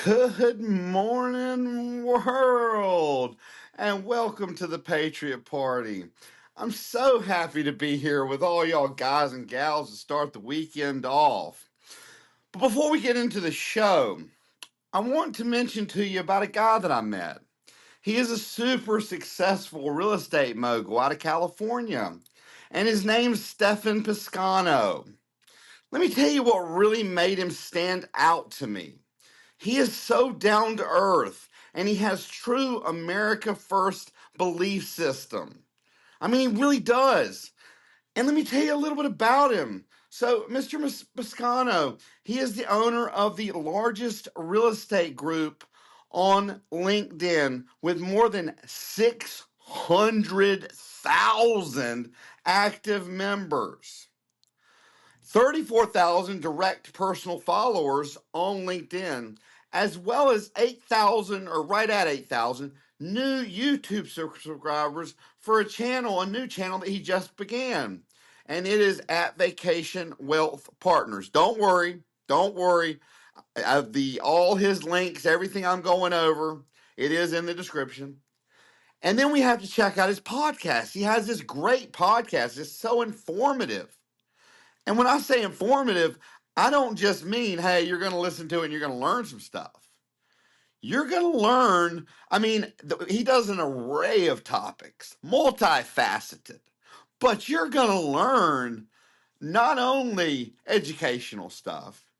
Good morning, world, and welcome to the Patriot Party. I'm so happy to be here with all y'all guys and gals to start the weekend off. But before we get into the show, I want to mention to you about a guy that I met. He is a super successful real estate mogul out of California, and his name's Stephan Piscano. Let me tell you what really made him stand out to me. He is so down to earth and he has true America First belief system. I mean, he really does. And let me tell you a little bit about him. So, Mr. Biscano, he is the owner of the largest real estate group on LinkedIn with more than 600,000 active members. 34,000 direct personal followers on LinkedIn, as well as 8,000 or right at 8,000 new YouTube subscribers for a new channel that he just began. And it is at Vacation Wealth Partners. Don't worry. All his links, everything I'm going over, it is in the description. And then we have to check out his podcast. He has this great podcast. It's so informative. And when I say informative, I don't just mean, hey, you're going to listen to it and you're going to learn some stuff. You're going to learn, he does an array of topics, multifaceted, but you're going to learn not only educational stuff,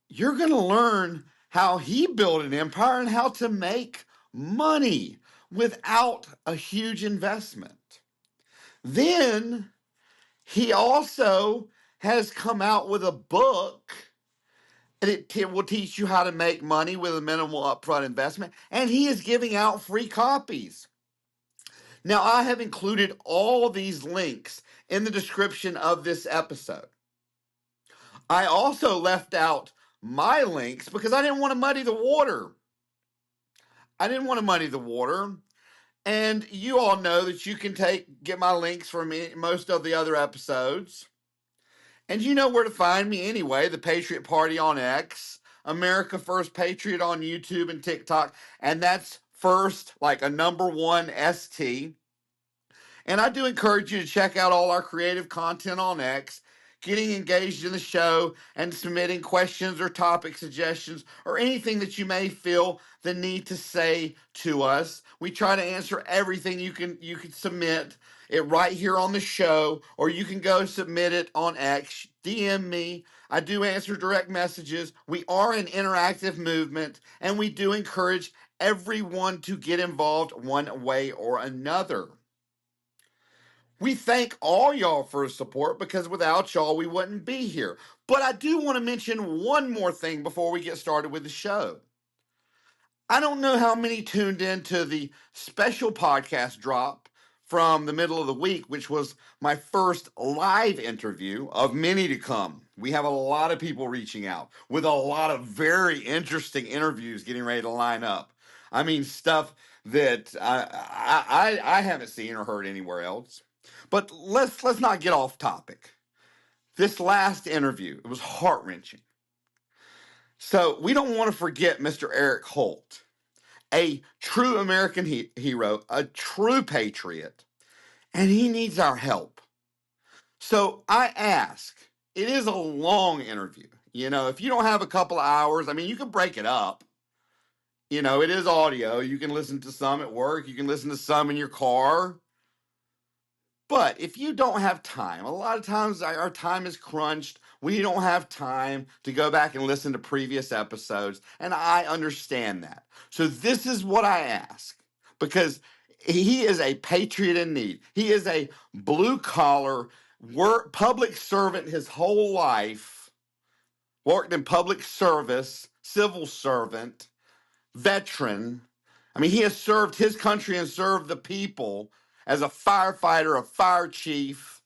you're going to learn how he built an empire and how to make money without a huge investment. Then he also has come out with a book, and it will teach you how to make money with a minimal upfront investment, and he is giving out free copies. Now, I have included all these links in the description of this episode. I also left out my links because I didn't want to muddy the water. And you all know that you can get my links from most of the other episodes. And you know where to find me anyway. The Patriot Party on X, America First Patriot on YouTube and TikTok. And that's first, like a number one ST. And I do encourage you to check out all our creative content on X, getting engaged in the show and submitting questions or topic suggestions or anything that you may feel the need to say to us. We try to answer everything you can submit it right here on the show, or you can go submit it on X, DM me. I do answer direct messages. We are an interactive movement, and we do encourage everyone to get involved one way or another. We thank all y'all for the support because without y'all, we wouldn't be here. But I do want to mention one more thing before we get started with the show. I don't know how many tuned in to the special podcast drop from the middle of the week, which was my first live interview of many to come. We have a lot of people reaching out with a lot of very interesting interviews getting ready to line up. I mean, stuff that I haven't seen or heard anywhere else. But let's not get off topic. This last interview, it was heart-wrenching. So we don't want to forget Mr. Eric Holt, a true American hero, a true patriot, and he needs our help. So I ask, it is a long interview. You know, if you don't have a couple of hours, you can break it up. You know, it is audio. You can listen to some at work. You can listen to some in your car. But if you don't have time, a lot of times our time is crunched. We don't have time to go back and listen to previous episodes. And I understand that. So this is what I ask, because he is a patriot in need. He is a blue collar public servant his whole life, worked in public service, civil servant, veteran. He has served his country and served the people as a firefighter, a fire chief.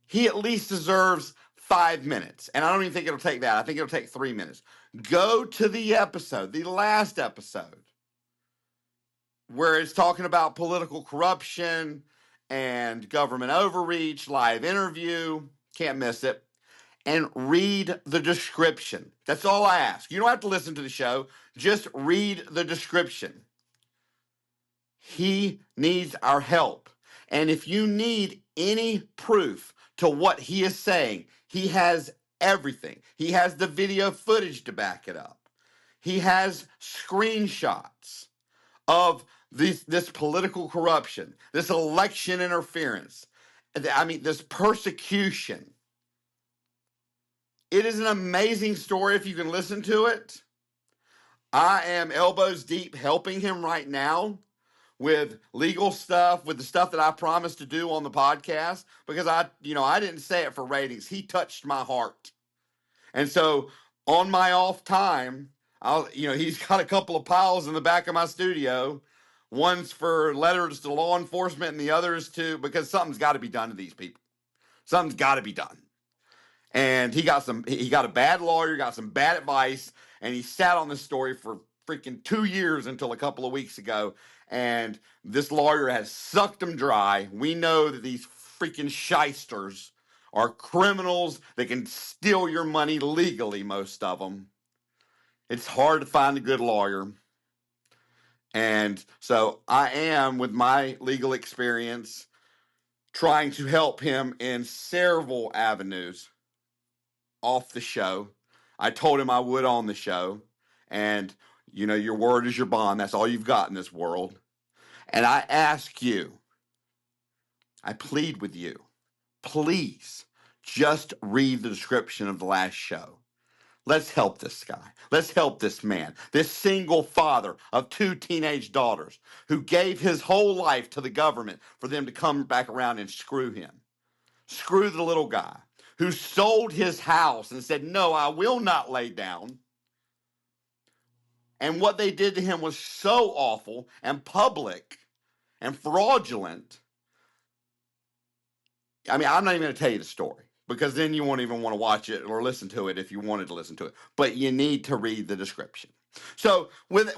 He at least deserves 5 minutes. And I don't even think it'll take that. I think it'll take 3 minutes. Go to the episode, the last episode, where it's talking about political corruption and government overreach, live interview. Can't miss it. and read the description. That's all I ask. You don't have to listen to the show. Just read the description. He needs our help. And if you need any proof to what he is saying, he has everything. He has the video footage to back it up. He has screenshots of this political corruption, this election interference, this persecution. It is an amazing story if you can listen to it. I am elbows deep helping him right now with legal stuff, with the stuff that I promised to do on the podcast, because I didn't say it for ratings. He touched my heart. And so on my off time, he's got a couple of piles in the back of my studio. One's for letters to law enforcement and the others because something's got to be done to these people. Something's got to be done. And he got a bad lawyer, got some bad advice, and he sat on this story for freaking 2 years until a couple of weeks ago. And this lawyer has sucked him dry. We know that these freaking shysters are criminals. They can steal your money legally, most of them. It's hard to find a good lawyer. And so I am, with my legal experience, trying to help him in several avenues off the show. I told him I would on the show. And, your word is your bond. That's all you've got in this world. And I ask you, I plead with you, please just read the description of the last show. Let's help this guy. Let's help this man, this single father of 2 teenage daughters who gave his whole life to the government for them to come back around and screw him. Screw the little guy who sold his house and said, no, I will not lay down. And what they did to him was so awful and public and fraudulent. I'm not even going to tell you the story, because then you won't even want to watch it or listen to it if you wanted to listen to it. But you need to read the description. So with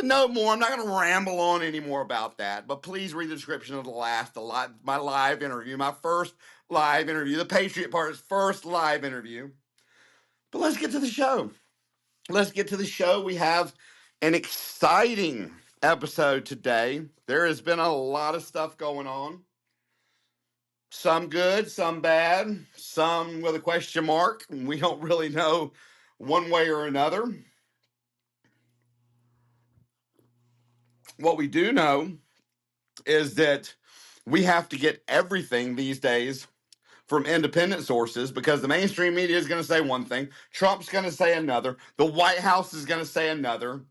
no more, I'm not going to ramble on anymore about that. But please read the description of my live interview, my first live interview, the Patriot Party's first live interview. But let's get to the show. We have an exciting episode today. There has been a lot of stuff going on. Some good, some bad, some with a question mark. We don't really know one way or another. What we do know is that we have to get everything these days from independent sources, because the mainstream media is going to say one thing, Trump's going to say another, the White House is going to say another,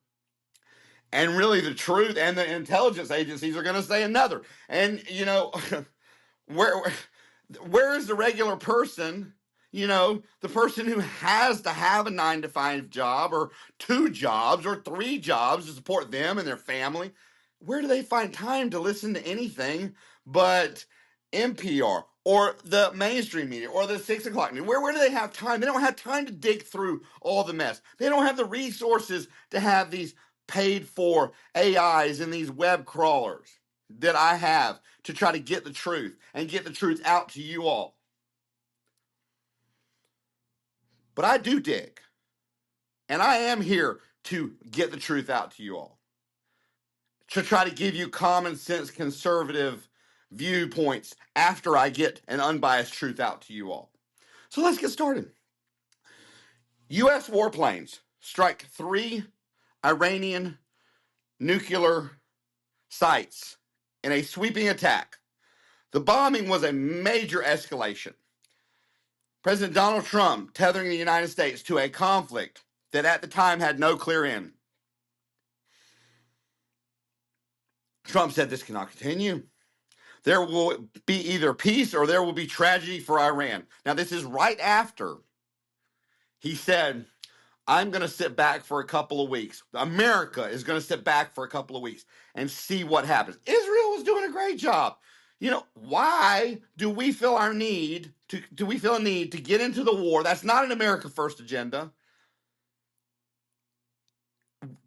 and really the truth and the intelligence agencies are going to say another. And, where is the regular person, the person who has to have a 9-to-5 job or 2 jobs or 3 jobs to support them and their family? Where do they find time to listen to anything but NPR or the mainstream media or the 6 o'clock news? Where do they have time? They don't have time to dig through all the mess. They don't have the resources to have these paid for AIs and these web crawlers that I have to try to get the truth and get the truth out to you all. But I do dig. And I am here to get the truth out to you all, to try to give you common sense, conservative viewpoints after I get an unbiased truth out to you all. So let's get started. U.S. warplanes strike 3 Iranian nuclear sites in a sweeping attack. The bombing was a major escalation. President Donald Trump tethering the United States to a conflict that at the time had no clear end. Trump said this cannot continue. There will be either peace or there will be tragedy for Iran. Now, this is right after he said, I'm going to sit back for a couple of weeks. America is going to sit back for a couple of weeks and see what happens. Israel was doing a great job. Why do we feel a need to get into the war? That's not an America First agenda.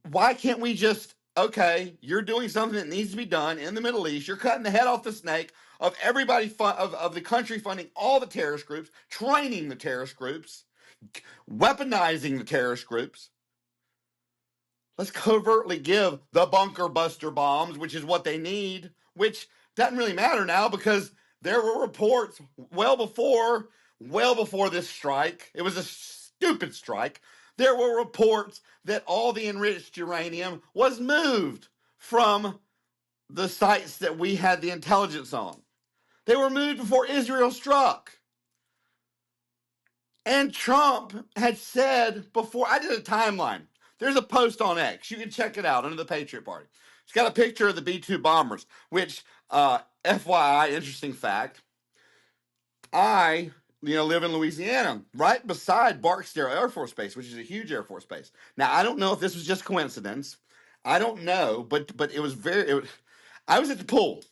Why can't we just, okay, you're doing something that needs to be done in the Middle East. You're cutting the head off the snake. of everybody of the country funding all the terrorist groups, training the terrorist groups, weaponizing the terrorist groups. Let's covertly give the bunker buster bombs, which is what they need, which doesn't really matter now because there were reports well before this strike. It was a stupid strike. There were reports that all the enriched uranium was moved from the sites that we had the intelligence on. They were moved before Israel struck. And Trump had said before, I did a timeline. There's a post on X. You can check it out under the Patriot Party. It's got a picture of the B-2 bombers, which, FYI, interesting fact, I live in Louisiana, right beside Barksdale Air Force Base, which is a huge Air Force base. Now, I don't know if this was just coincidence. I don't know, but it was I was at the pool,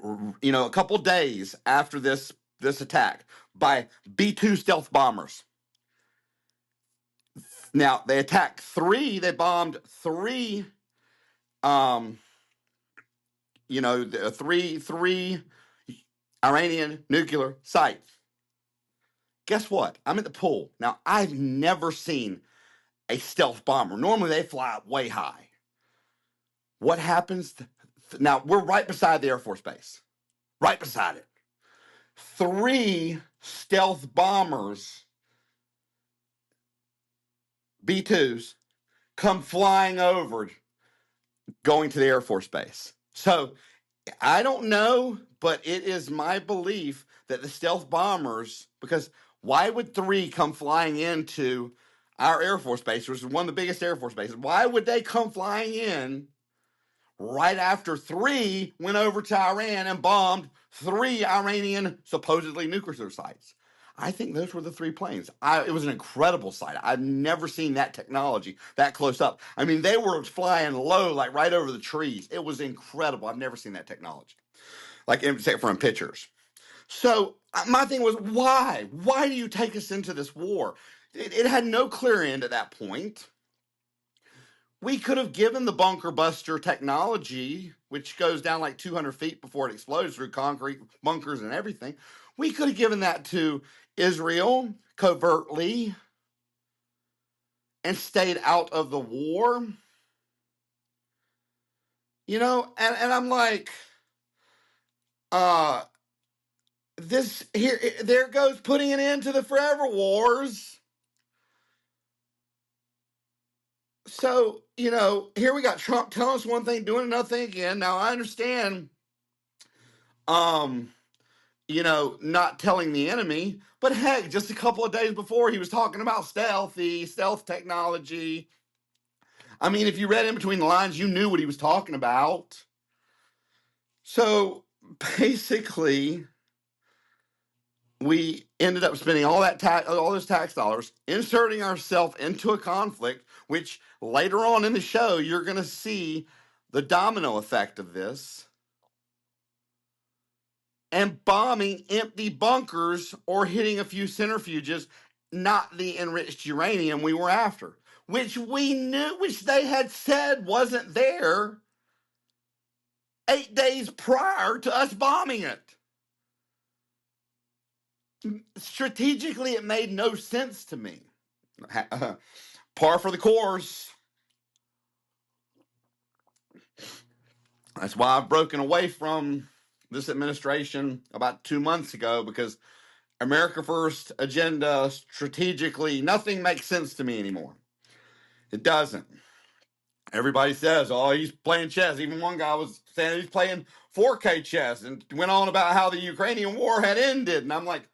a couple days after this attack by B-2 stealth bombers. Now, they bombed three, three Iranian nuclear sites. Guess what? I'm at the pool. Now, I've never seen a stealth bomber. Normally, they fly up way high. What happens? Now, we're right beside the Air Force Base. Right beside it. 3 stealth bombers, B-2s, come flying over, going to the Air Force Base. So, I don't know, but it is my belief that the stealth bombers, because why would 3 come flying into our Air Force Base, which is one of the biggest Air Force bases? Why would they come flying in right after 3 went over to Iran and bombed 3 Iranian supposedly nuclear sites? I think those were the 3 planes. It was an incredible sight. I've never seen that technology that close up. I mean, they were flying low, like right over the trees. It was incredible. I've never seen that technology, like except from pictures. So my thing was, why? Why do you take us into this war? It had no clear end at that point. We could have given the bunker buster technology, which goes down like 200 feet before it explodes through concrete bunkers and everything. We could have given that to Israel covertly and stayed out of the war. And I'm like, there goes putting an end to the forever wars. So, here we got Trump telling us one thing, doing another thing again. Now, I understand, not telling the enemy, but heck, just a couple of days before, he was talking about stealth technology. I mean, if you read in between the lines, you knew what he was talking about. So, basically, we ended up spending all those tax dollars, inserting ourselves into a conflict, which later on in the show, you're going to see the domino effect of this, and bombing empty bunkers or hitting a few centrifuges, not the enriched uranium we were after, which we knew, which they had said wasn't there 8 days prior to us bombing it. Strategically, it made no sense to me. Par for the course. That's why I've broken away from this administration about 2 months ago, because America First agenda, strategically, nothing makes sense to me anymore. It doesn't. Everybody says, oh, he's playing chess. Even one guy was saying he's playing 4K chess and went on about how the Ukrainian war had ended. And I'm like,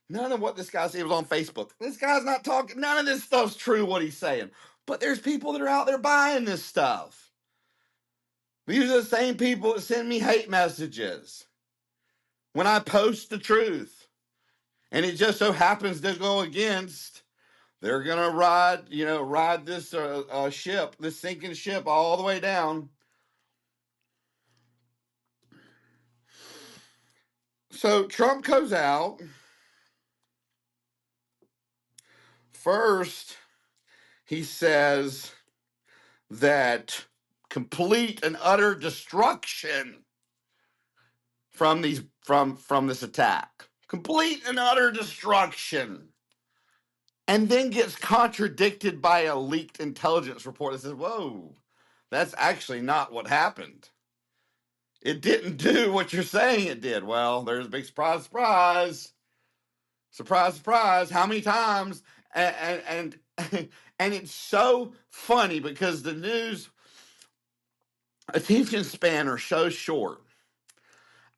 none of what this guy said, it was on Facebook. This guy's not talking, none of this stuff's true what he's saying. But there's people that are out there buying this stuff. These are the same people that send me hate messages when I post the truth. And it just so happens to go against, they're going to ride this ship, this sinking ship all the way down. So Trump goes out. First, he says that complete and utter destruction from this attack. Complete and utter destruction. And then gets contradicted by a leaked intelligence report that says, whoa, that's actually not what happened. It didn't do what you're saying it did. Well, there's a big surprise, surprise. Surprise, surprise. How many times? And and it's so funny because the news attention span are so short.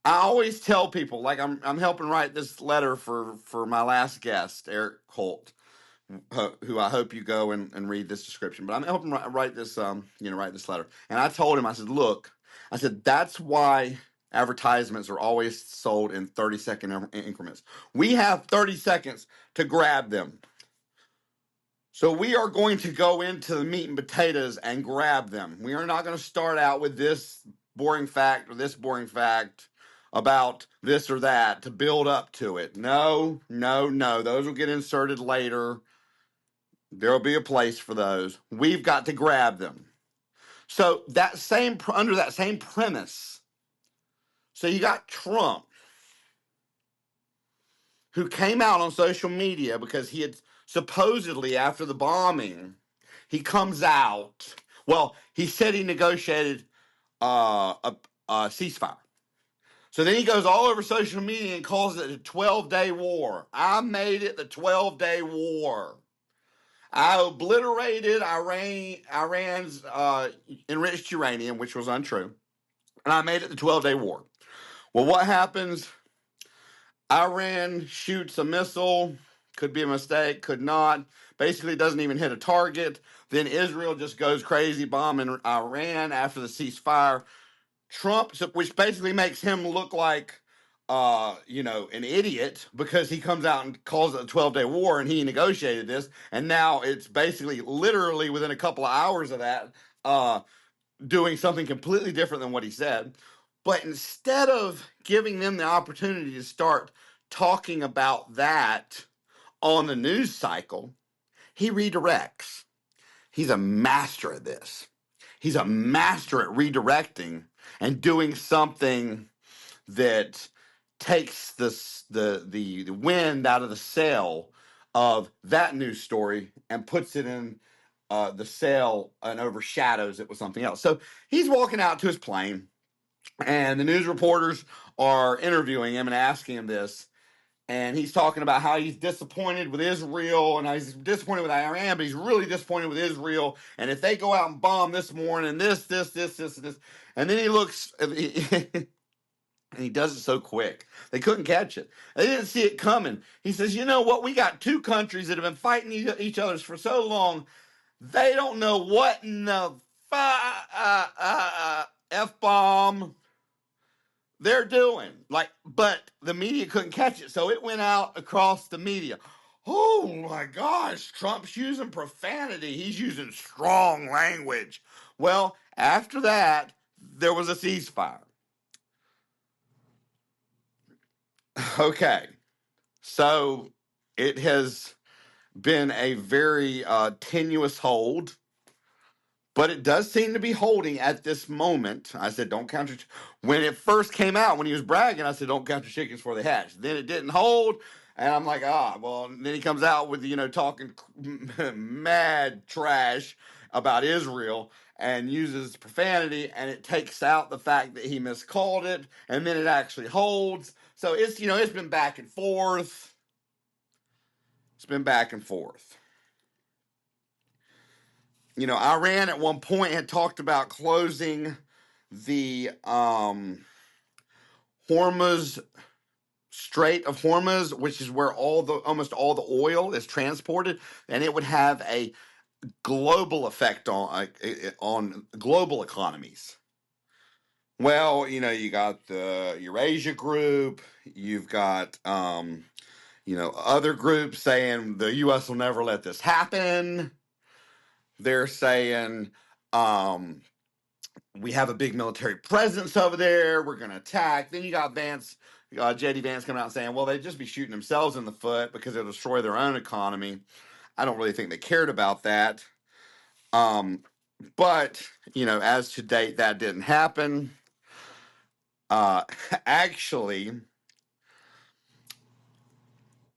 I always tell people, like I'm helping write this letter for my last guest, Eric Holt, who I hope you go and read this description. But I'm helping write this write this letter. And I told him, I said, look, I said that's why advertisements are always sold in 30-second increments. We have 30 seconds to grab them. So we are going to go into the meat and potatoes and grab them. We are not going to start out with this boring fact or this boring fact about this or that to build up to it. No, no, no. Those will get inserted later. There'll be a place for those. We've got to grab them. So under that same premise, so you got Trump, who came out on social media because he had supposedly, after the bombing, he comes out. Well, he said he negotiated a ceasefire. So then he goes all over social media and calls it a 12-day war. I made it the 12-day war. I obliterated Iran's enriched uranium, which was untrue. And I made it the 12-day war. Well, what happens? Iran shoots a missile. Could be a mistake, could not. Basically doesn't even hit a target. Then Israel just goes crazy bombing Iran after the ceasefire. Trump, which basically makes him look like an idiot because he comes out and calls it a 12-day war and he negotiated this. And now it's basically literally within a couple of hours of that doing something completely different than what he said. But instead of giving them the opportunity to start talking about that on the news cycle, he redirects. He's a master at this. He's a master at redirecting and doing something that takes the wind out of the sail of that news story and puts it in the sail and overshadows it with something else. So he's walking out to his plane, and the news reporters are interviewing him and asking him this. And he's talking about how he's disappointed with Israel and how he's disappointed with Iran, but he's really disappointed with Israel. And if they go out and bomb this morning, this. And then he looks, and he does it so quick. They couldn't catch it. They didn't see it coming. He says, you know what? We got two countries that have been fighting each other for so long. They don't know what in the F-bomb they're doing. But the media couldn't catch it, so it went out across the media. Oh my gosh, Trump's using profanity. He's using strong language. Well, after that, there was a ceasefire. Okay, so it has been a very tenuous hold, but it does seem to be holding at this moment. I said, don't count your... When it first came out, when he was bragging, I said, don't count your chickens before they hatch. Then it didn't hold, and I'm like, well, and then he comes out with, talking mad trash about Israel and uses profanity, and it takes out the fact that he miscalled it, and then it actually holds. So it's, it's been back and forth. It's been back and forth. Iran at one point had talked about closing the Hormuz Strait of Hormuz, which is where almost all the oil is transported, and it would have a global effect on global economies. Well, you got the Eurasia group, you've got other groups saying the U.S. will never let this happen. They're saying we have a big military presence over there. We're going to attack. Then you got J.D. Vance coming out and saying, well, they'd just be shooting themselves in the foot because it'll destroy their own economy. I don't really think they cared about that. But, as to date, that didn't happen. Uh, actually,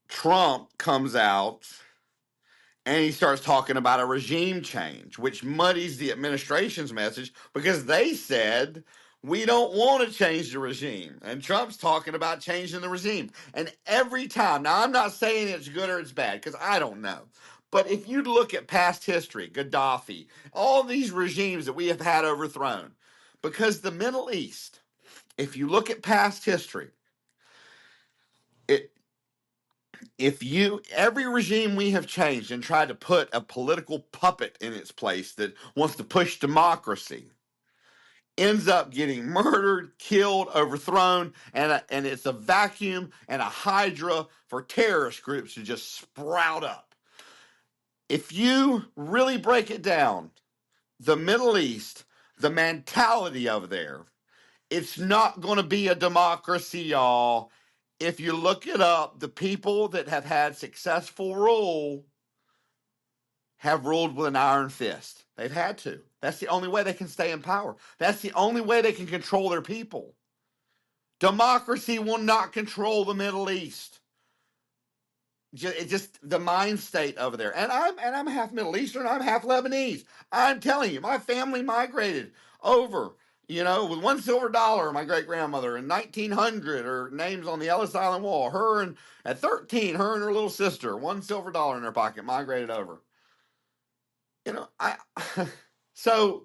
Trump comes out and he starts talking about a regime change, which muddies the administration's message because they said we don't want to change the regime. And Trump's talking about changing the regime. And every time, now I'm not saying it's good or it's bad because I don't know. But if you look at past history, Gaddafi, all these regimes that we have had overthrown, because the Middle East, if you look at past history, it if you every regime we have changed and tried to put a political puppet in its place that wants to push democracy ends up getting murdered, killed, overthrown, and it's a vacuum and a hydra for terrorist groups to just sprout up. If you really break it down, the Middle East, the mentality over there, it's not going to be a democracy, y'all. If you look it up, the people that have had successful rule have ruled with an iron fist. They've had to. That's the only way they can stay in power. That's the only way they can control their people. Democracy will not control the Middle East. It's just the mind state over there. And I'm half Middle Eastern. I'm half Lebanese. I'm telling you, my family migrated over, with $1 silver. My great grandmother in 1900, her name's on the Ellis Island wall. At 13, her and her little sister, $1 silver in their pocket, migrated over. I so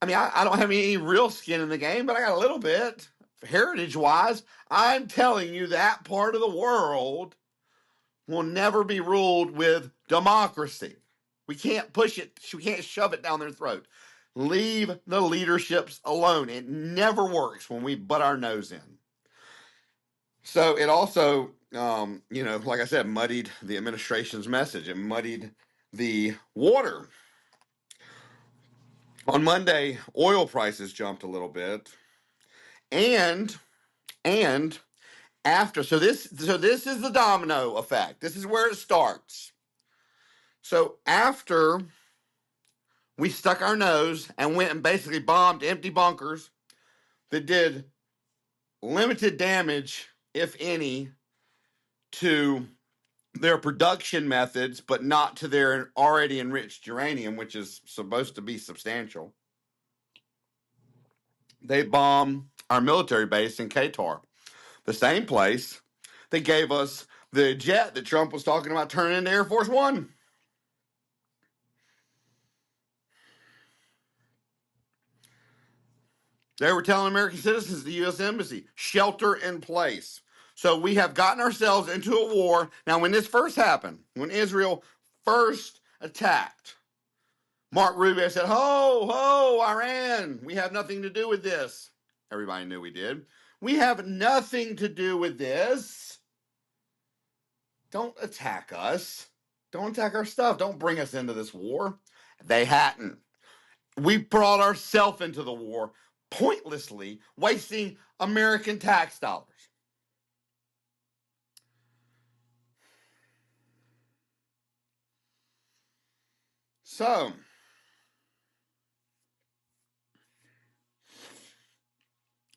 I mean I don't have any real skin in the game, but I got a little bit heritage wise. I'm telling you that part of the world will never be ruled with democracy. We can't push it. We can't shove it down their throat. Leave the leaderships alone. It never works when we butt our nose in. So it also, like I said, muddied the administration's message. It muddied the water. On Monday, oil prices jumped a little bit, and after this is the domino effect. This is where it starts. So after we stuck our nose and went and basically bombed empty bunkers that did limited damage, if any, to their production methods, but not to their already enriched uranium, which is supposed to be substantial. They bombed our military base in Qatar, the same place that gave us the jet that Trump was talking about turning into Air Force One. They were telling American citizens at the U.S. Embassy, shelter in place. So we have gotten ourselves into a war. Now, when this first happened, when Israel first attacked, Mark Rubio said, ho, ho, Iran, we have nothing to do with this. Everybody knew we did. We have nothing to do with this. Don't attack us. Don't attack our stuff. Don't bring us into this war. They hadn't. We brought ourselves into the war pointlessly, wasting American tax dollars. So,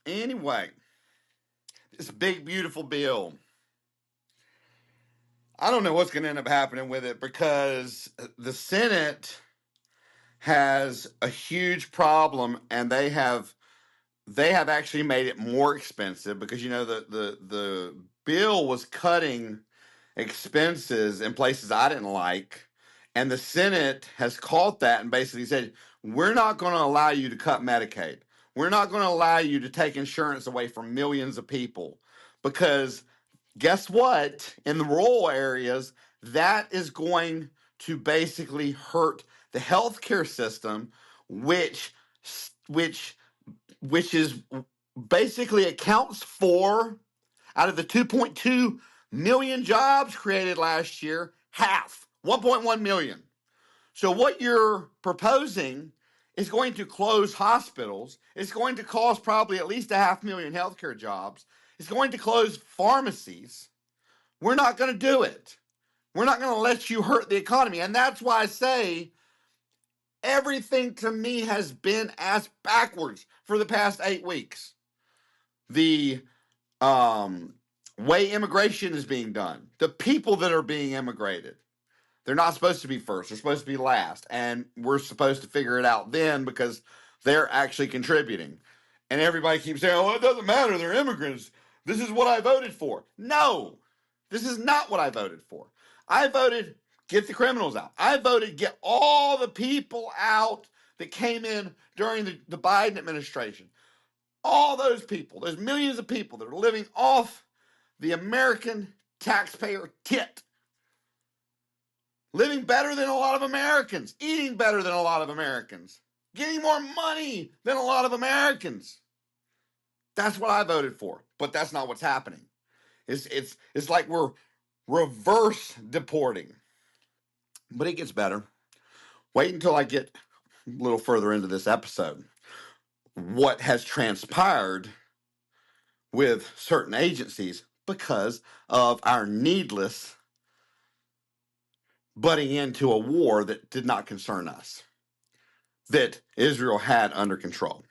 anyway, this big, beautiful bill. I don't know what's going to end up happening with it because the Senate has a huge problem, and they have actually made it more expensive because the bill was cutting expenses in places I didn't like, and the Senate has caught that and basically said, we're not going to allow you to cut Medicaid. We're not going to allow you to take insurance away from millions of people because guess what? In the rural areas, that is going to basically hurt the healthcare system, which is basically accounts for, out of the 2.2 million jobs created last year, half, 1.1 million. So what you're proposing is going to close hospitals. It's going to cost probably at least 500,000 healthcare jobs. It's going to close pharmacies. We're not going to do it. We're not going to let you hurt the economy. And that's why I say everything to me has been ass backwards for the past 8 weeks. the way immigration is being done, the people that are being immigrated. They're not supposed to be first. They're supposed to be last. And we're supposed to figure it out then because they're actually contributing. And everybody keeps saying, oh, it doesn't matter. They're immigrants. This is what I voted for. No, this is not what I voted for. I voted get the criminals out. I voted get all the people out that came in during the Biden administration. All those people, there's millions of people that are living off the American taxpayer tit. Living better than a lot of Americans, eating better than a lot of Americans, getting more money than a lot of Americans. That's what I voted for, but that's not what's happening. It's like we're reverse deporting. But it gets better. Wait until I get a little further into this episode. What has transpired with certain agencies because of our needless butting into a war that did not concern us, that Israel had under control.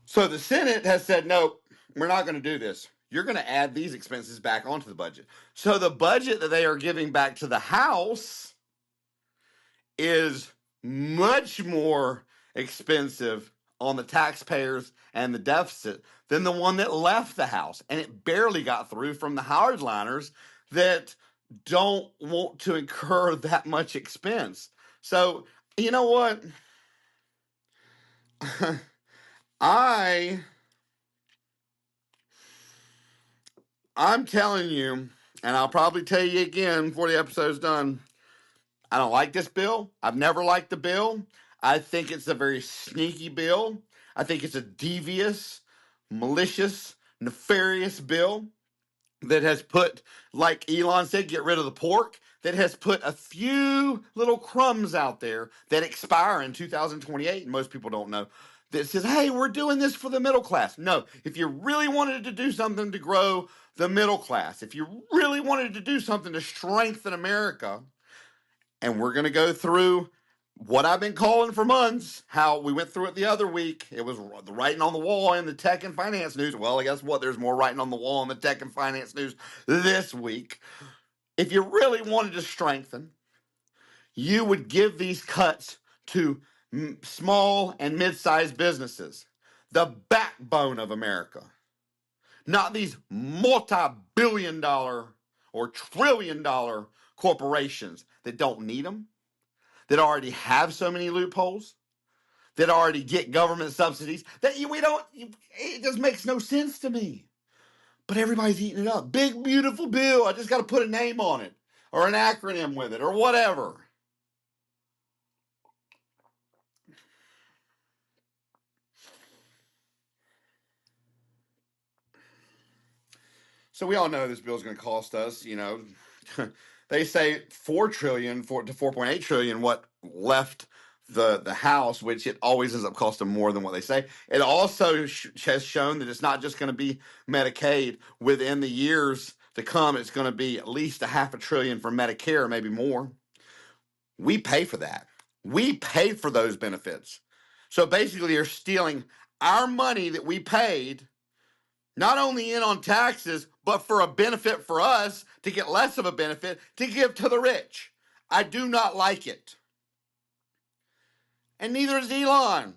So the Senate has said, no, we're not going to do this. You're going to add these expenses back onto the budget. So the budget that they are giving back to the House is much more expensive on the taxpayers and the deficit than the one that left the House. And it barely got through from the hardliners that don't want to incur that much expense. So, you know what? I'm telling you, and I'll probably tell you again before the episode's done, I don't like this bill. I've never liked the bill. I think it's a very sneaky bill. I think it's a devious, malicious, nefarious bill that has put, like Elon said, get rid of the pork, that has put a few little crumbs out there that expire in 2028, and most people don't know, that says, hey, we're doing this for the middle class. No, if you really wanted to do something to grow the middle class, if you really wanted to do something to strengthen America, and we're going to go through what I've been calling for months, how we went through it the other week. It was the writing on the wall in the tech and finance news. Well, guess what? There's more writing on the wall in the tech and finance news this week. If you really wanted to strengthen, you would give these cuts to small and mid-sized businesses, the backbone of America, not these multi-billion-dollar or trillion-dollar corporations that don't need them, that already have so many loopholes, that already get government subsidies, that it just makes no sense to me. But everybody's eating it up. Big, beautiful bill. I just got to put a name on it or an acronym with it or whatever. So we all know this bill is going to cost us, they say 4 trillion to 4.8 trillion what left the House, which it always ends up costing more than what they say. It also has shown that it's not just going to be Medicaid. Within the years to come, it's going to be at least $500 billion for Medicare, maybe more. We pay for that. We pay for those benefits. So basically, you're stealing our money that we paid not only in on taxes, but for a benefit for us to get less of a benefit to give to the rich. I do not like it. And neither is Elon.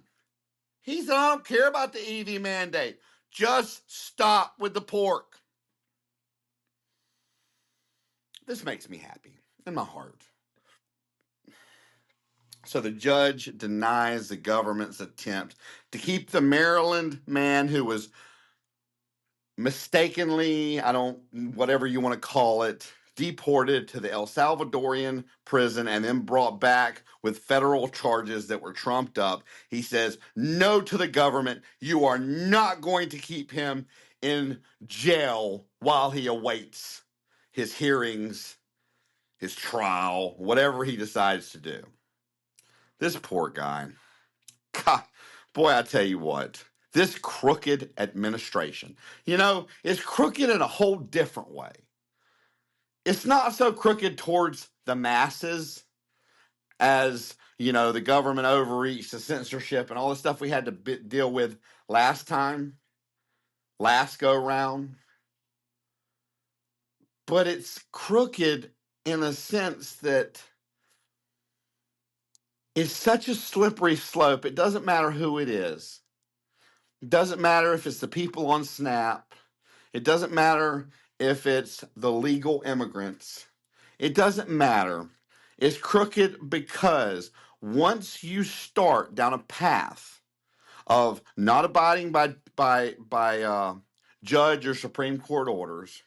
He said, I don't care about the EV mandate. Just stop with the pork. This makes me happy in my heart. So the judge denies the government's attempt to keep the Maryland man who was mistakenly, whatever you want to call it, deported to the El Salvadorian prison and then brought back with federal charges that were trumped up. He says, no to the government. You are not going to keep him in jail while he awaits his hearings, his trial, whatever he decides to do. This poor guy. God, boy, I tell you what. This crooked administration, is crooked in a whole different way. It's not so crooked towards the masses as, the government overreach, the censorship, and all the stuff we had to deal with last time. last go round, but it's crooked in a sense that it's such a slippery slope. It doesn't matter who it is. It doesn't matter if it's the people on SNAP. It doesn't matter if it's the legal immigrants. It doesn't matter. It's crooked because once you start down a path of not abiding by judge or Supreme Court orders,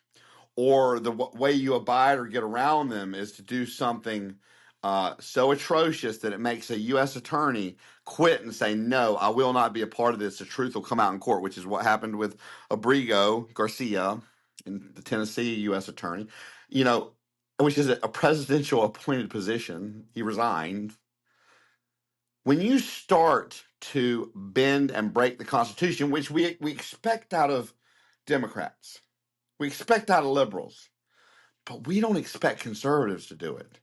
or the way you abide or get around them is to do something so atrocious that it makes a U.S. attorney quit and say, no, I will not be a part of this. The truth will come out in court, which is what happened with Abrigo Garcia, in the Tennessee U.S. attorney, which is a presidential appointed position. He resigned. When you start to bend and break the Constitution, which we expect out of Democrats, we expect out of liberals, but we don't expect conservatives to do it.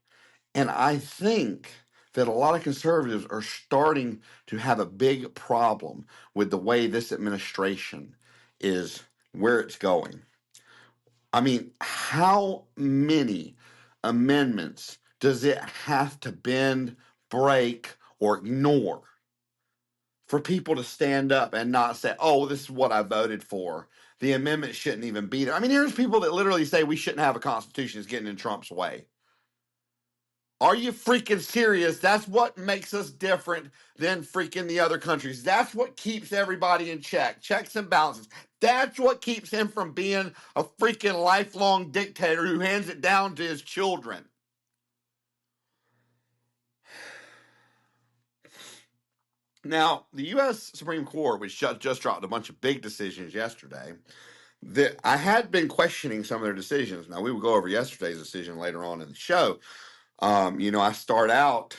And I think that a lot of conservatives are starting to have a big problem with the way this administration is, where it's going. I mean, how many amendments does it have to bend, break, or ignore for people to stand up and not say, oh, this is what I voted for? The amendment shouldn't even be there. I mean, there's people that literally say we shouldn't have a constitution. It's getting in Trump's way. Are you freaking serious? That's what makes us different than freaking the other countries. That's what keeps everybody in check. Checks and balances. That's what keeps him from being a freaking lifelong dictator who hands it down to his children. Now, the U.S. Supreme Court, which just dropped a bunch of big decisions yesterday, that I had been questioning some of their decisions. Now, we will go over yesterday's decision later on in the show. I start out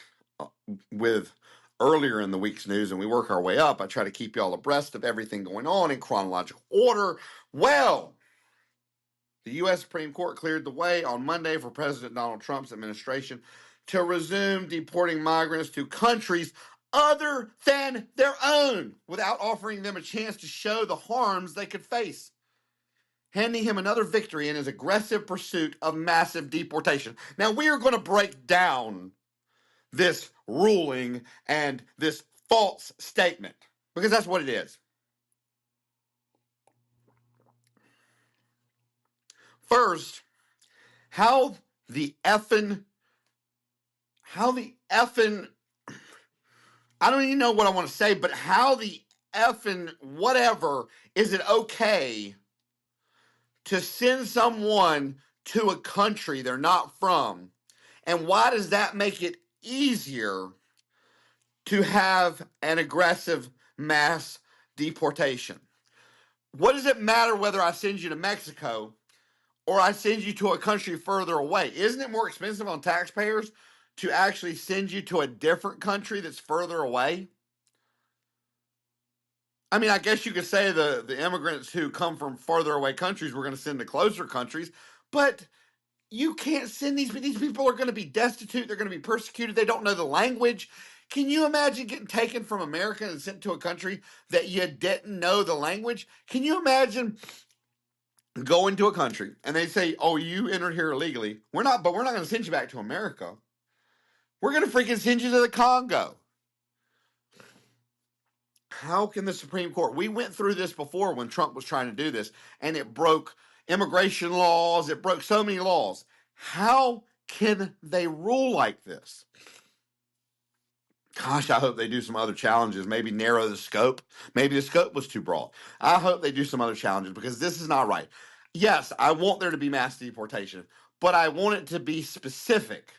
with earlier in the week's news and we work our way up. I try to keep you all abreast of everything going on in chronological order. Well, the U.S. Supreme Court cleared the way on Monday for President Donald Trump's administration to resume deporting migrants to countries other than their own without offering them a chance to show the harms they could face, handing him another victory in his aggressive pursuit of massive deportation. Now, we are going to break down this ruling and this false statement, because that's what it is. First, how the effing, I don't even know what I want to say, but how the effing whatever is it okay to send someone to a country they're not from? And why does that make it easier to have an aggressive mass deportation? What does it matter whether I send you to Mexico or I send you to a country further away? Isn't it more expensive on taxpayers to actually send you to a different country that's further away? I mean, I guess you could say the immigrants who come from further away countries we're going to send to closer countries, but you can't send these people are going to be destitute, they're going to be persecuted, they don't know the language. Can you imagine getting taken from America and sent to a country that you didn't know the language? Can you imagine going to a country and they say, oh, you entered here illegally. We're not going to send you back to America. We're going to freaking send you to the Congo. How can the Supreme Court? We went through this before when Trump was trying to do this, and it broke immigration laws. It broke so many laws. How can they rule like this? Gosh, I hope they do some other challenges, maybe narrow the scope. Maybe the scope was too broad. I hope they do some other challenges because this is not right. Yes, I want there to be mass deportation, but I want it to be specific.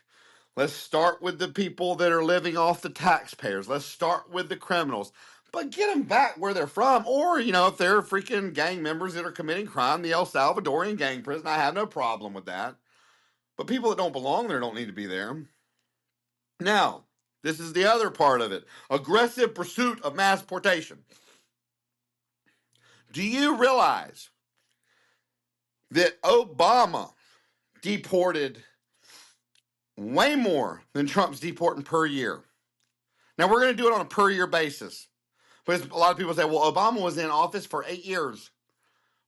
Let's start with the people that are living off the taxpayers. Let's start with the criminals. But get them back where they're from. Or, if they're freaking gang members that are committing crime, the El Salvadorian gang prison, I have no problem with that. But people that don't belong there don't need to be there. Now, this is the other part of it. Aggressive pursuit of mass deportation. Do you realize that Obama deported way more than Trump's deporting per year? Now, we're going to do it on a per year basis. Because a lot of people say, well, Obama was in office for 8 years.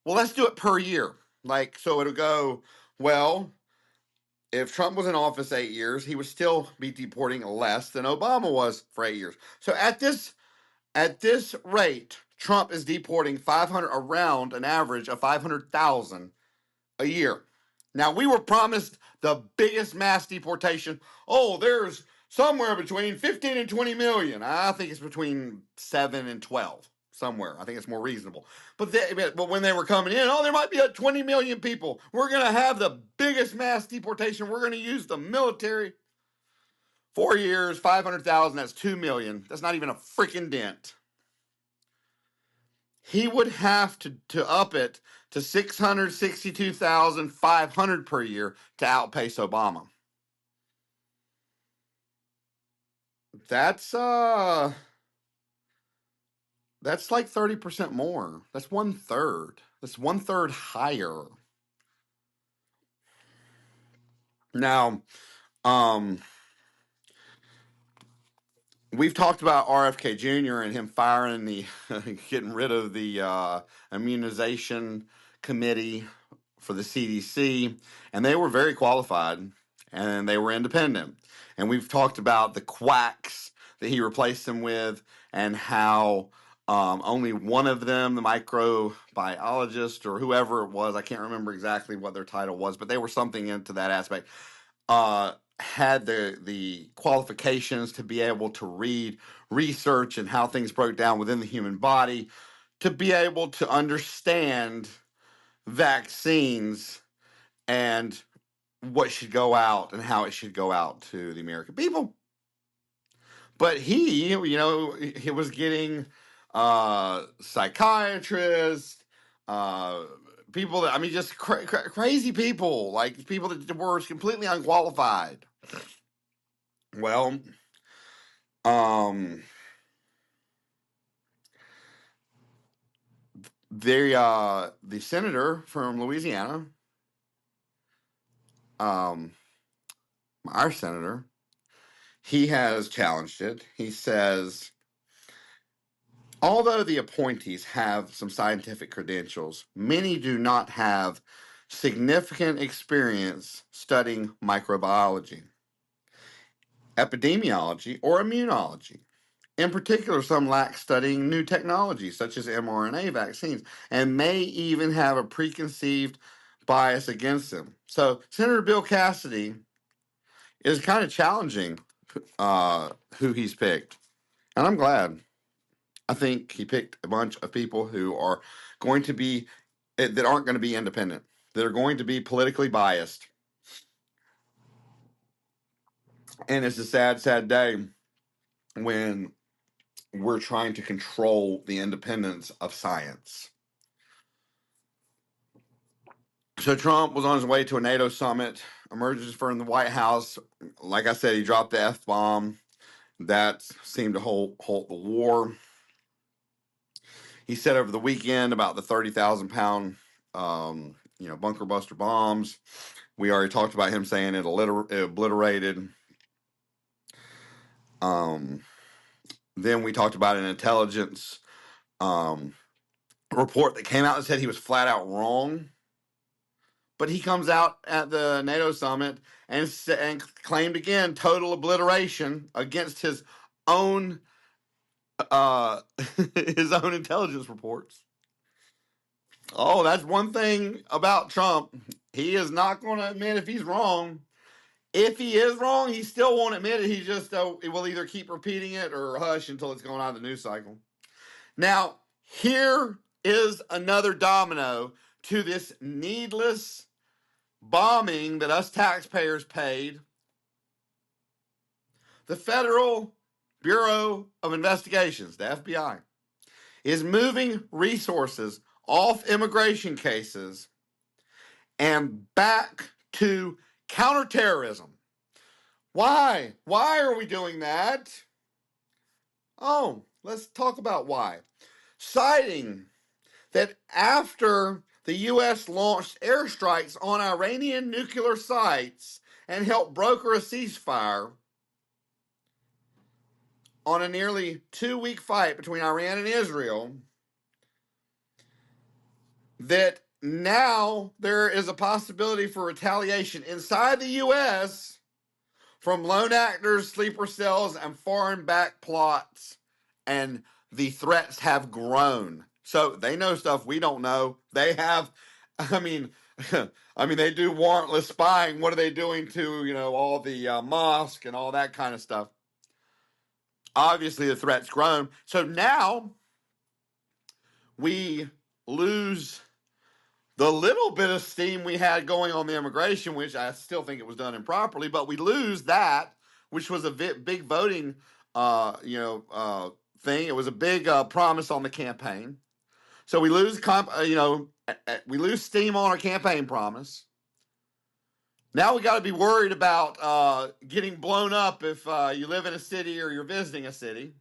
well, let's do it per year. Like, so it'll go, well, if Trump was in office 8 years, he would still be deporting less than Obama was for 8 years. So at this rate, Trump is deporting 500, around an average of 500,000 a year. Now, we were promised the biggest mass deportation. Oh, there's somewhere between 15 and 20 million. I think it's between 7 and 12, somewhere. I think it's more reasonable. But when they were coming in, oh, there might be 20 million people. We're going to have the biggest mass deportation. We're going to use the military. 4 years, 500,000, that's 2 million. That's not even a freaking dent. He would have to up it to 662,500 per year to outpace Obama. That's like 30% more. That's 1/3. That's 1/3 higher. Now, we've talked about RFK Jr. and him firing the getting rid of the immunization committee for the CDC, and they were very qualified and they were independent. And we've talked about the quacks that he replaced them with, and how only one of them, the microbiologist or whoever it was, I can't remember exactly what their title was, but they were something into that aspect, had the qualifications to be able to read research and how things broke down within the human body, to be able to understand vaccines and what should go out and how it should go out to the American people. But he was getting psychiatrists, people that, I mean, just crazy people, like people that were completely unqualified. Well, the senator from Louisiana, our senator, he has challenged it. He says, although the appointees have some scientific credentials, many do not have significant experience studying microbiology, epidemiology, or immunology. In particular, some lack studying new technologies such as mRNA vaccines, and may even have a preconceived bias against them. So Senator Bill Cassidy is kind of challenging who he's picked, and I'm glad. I think he picked a bunch of people who are going to be, that aren't going to be independent, that are going to be politically biased. And it's a sad, sad day when we're trying to control the independence of science. So Trump was on his way to a NATO summit, emerges from the White House. Like I said, he dropped the F-bomb. That seemed to halt the war. He said over the weekend about the 30,000-pound, bunker buster bombs. We already talked about him saying it obliterated. Then we talked about an intelligence report that came out and said he was flat out wrong. But he comes out at the NATO summit and claimed again total obliteration against his own his own intelligence reports. Oh, that's one thing about Trump. He is not going to admit if he's wrong. If he is wrong, he still won't admit it. He just he will either keep repeating it or hush until it's gone out of the news cycle. Now, here is another domino to this needless bombing that us taxpayers paid. The Federal Bureau of Investigations, the FBI, is moving resources off immigration cases and back to counterterrorism. Why? Why are we doing that? Oh, let's talk about why. Citing that after the U.S. launched airstrikes on Iranian nuclear sites and helped broker a ceasefire on a nearly 2-week fight between Iran and Israel, that now there is a possibility for retaliation inside the U.S. from lone actors, sleeper cells, and foreign back plots, and the threats have grown. So they know stuff we don't know. They have, I mean, they do warrantless spying. What are they doing to all the mosque and all that kind of stuff? Obviously, the threat's grown. So now we lose the little bit of steam we had going on the immigration, which I still think it was done improperly, but we lose that, which was a big voting, thing. It was a big promise on the campaign. So we lose, we lose steam on our campaign promise. Now we got to be worried about getting blown up if you live in a city or you're visiting a city.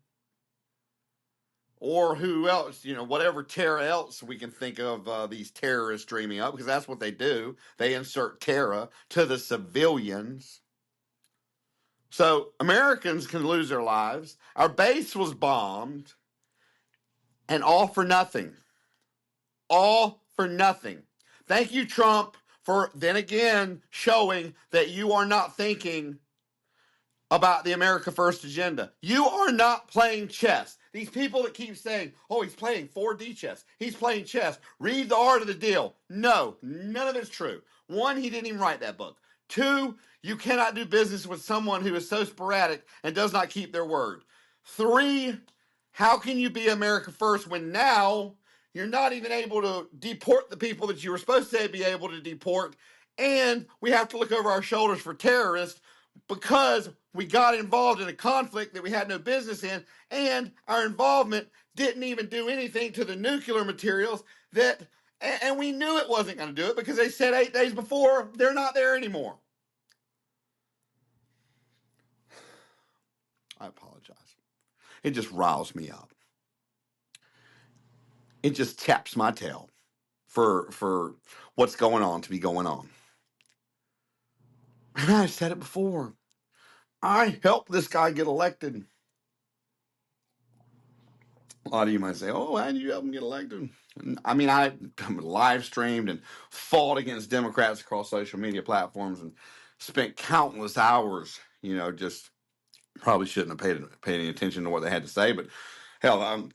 Or who else, whatever terror else we can think of these terrorists dreaming up, because that's what they do. They insert terror to the civilians. So Americans can lose their lives. Our base was bombed, and all for nothing. All for nothing. Thank you, Trump, for then again showing that you are not thinking about the America First agenda. You are not playing chess. These people that keep saying, oh, he's playing 4D chess. He's playing chess. Read The Art of the Deal. No, none of it's true. One, he didn't even write that book. Two, you cannot do business with someone who is so sporadic and does not keep their word. Three, how can you be America First when now you're not even able to deport the people that you were supposed to be able to deport, and we have to look over our shoulders for terrorists because we got involved in a conflict that we had no business in, and our involvement didn't even do anything to the nuclear materials and we knew it wasn't going to do it because they said 8 days before they're not there anymore. I apologize. It just riles me up. It just taps my tail for what's going on to be going on. And I've said it before. I helped this guy get elected. A lot of you might say, oh, how did you help him get elected? I mean, I live streamed and fought against Democrats across social media platforms and spent countless hours, just probably shouldn't have paid any attention to what they had to say. But hell,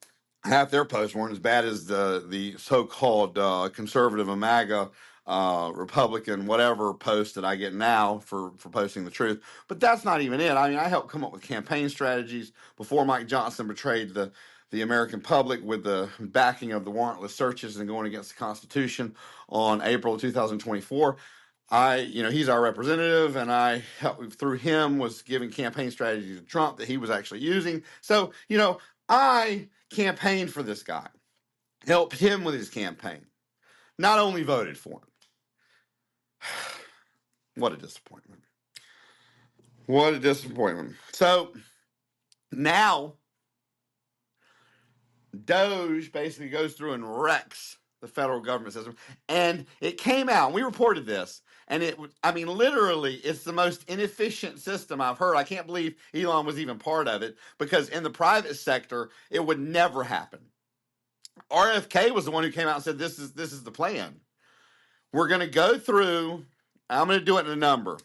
half their posts weren't as bad as the so-called conservative and MAGA Republican whatever post that I get now for posting the truth. But that's not even it. I mean, I helped come up with campaign strategies before Mike Johnson betrayed the American public with the backing of the warrantless searches and going against the Constitution on April 2024. He's our representative, and I helped, through him, was giving campaign strategies to Trump that he was actually using. So, I campaigned for this guy, helped him with his campaign, not only voted for him. What a disappointment. What a disappointment. So now Doge basically goes through and wrecks the federal government system. And it came out, and we reported this, and literally, it's the most inefficient system I've heard. I can't believe Elon was even part of it, because in the private sector, it would never happen. RFK was the one who came out and said, this is the plan. We're going to go through, I'm going to do it in a number,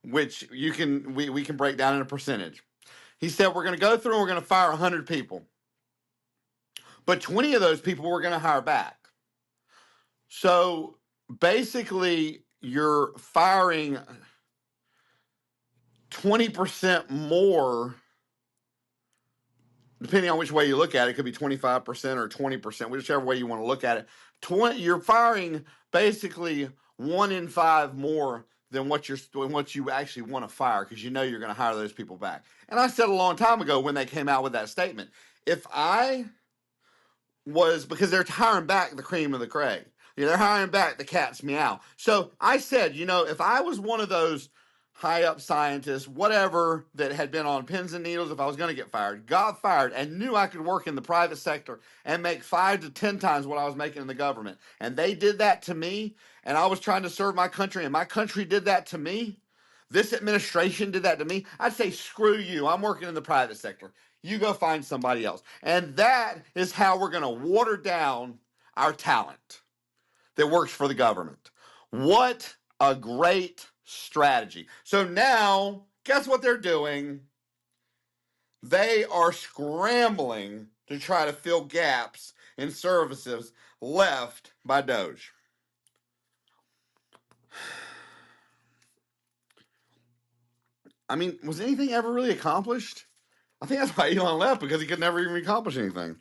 which we can break down in a percentage. He said, we're going to go through and we're going to fire 100 people. But 20 of those people we're going to hire back. So basically, you're firing 20% more, depending on which way you look at it. It could be 25% or 20%, whichever way you want to look at it. You're firing basically 1 in 5 more than what you actually want to fire, because you're going to hire those people back. And I said a long time ago when they came out with that statement, because they're hiring back the cream of the crop. They're hiring back the cat's meow. So I said, if I was one of those high up scientists, whatever, that had been on pins and needles, if I was going to get fired, got fired, and knew I could work in the private sector and make 5 to 10 times what I was making in the government, and they did that to me, and I was trying to serve my country, and my country did that to me, this administration did that to me, I'd say, screw you, I'm working in the private sector. You go find somebody else. And that is how we're going to water down our talent that works for the government. What a great strategy. So now, guess what they're doing? They are scrambling to try to fill gaps in services left by Doge. I mean, was anything ever really accomplished? I think that's why Elon left, because he could never even accomplish anything.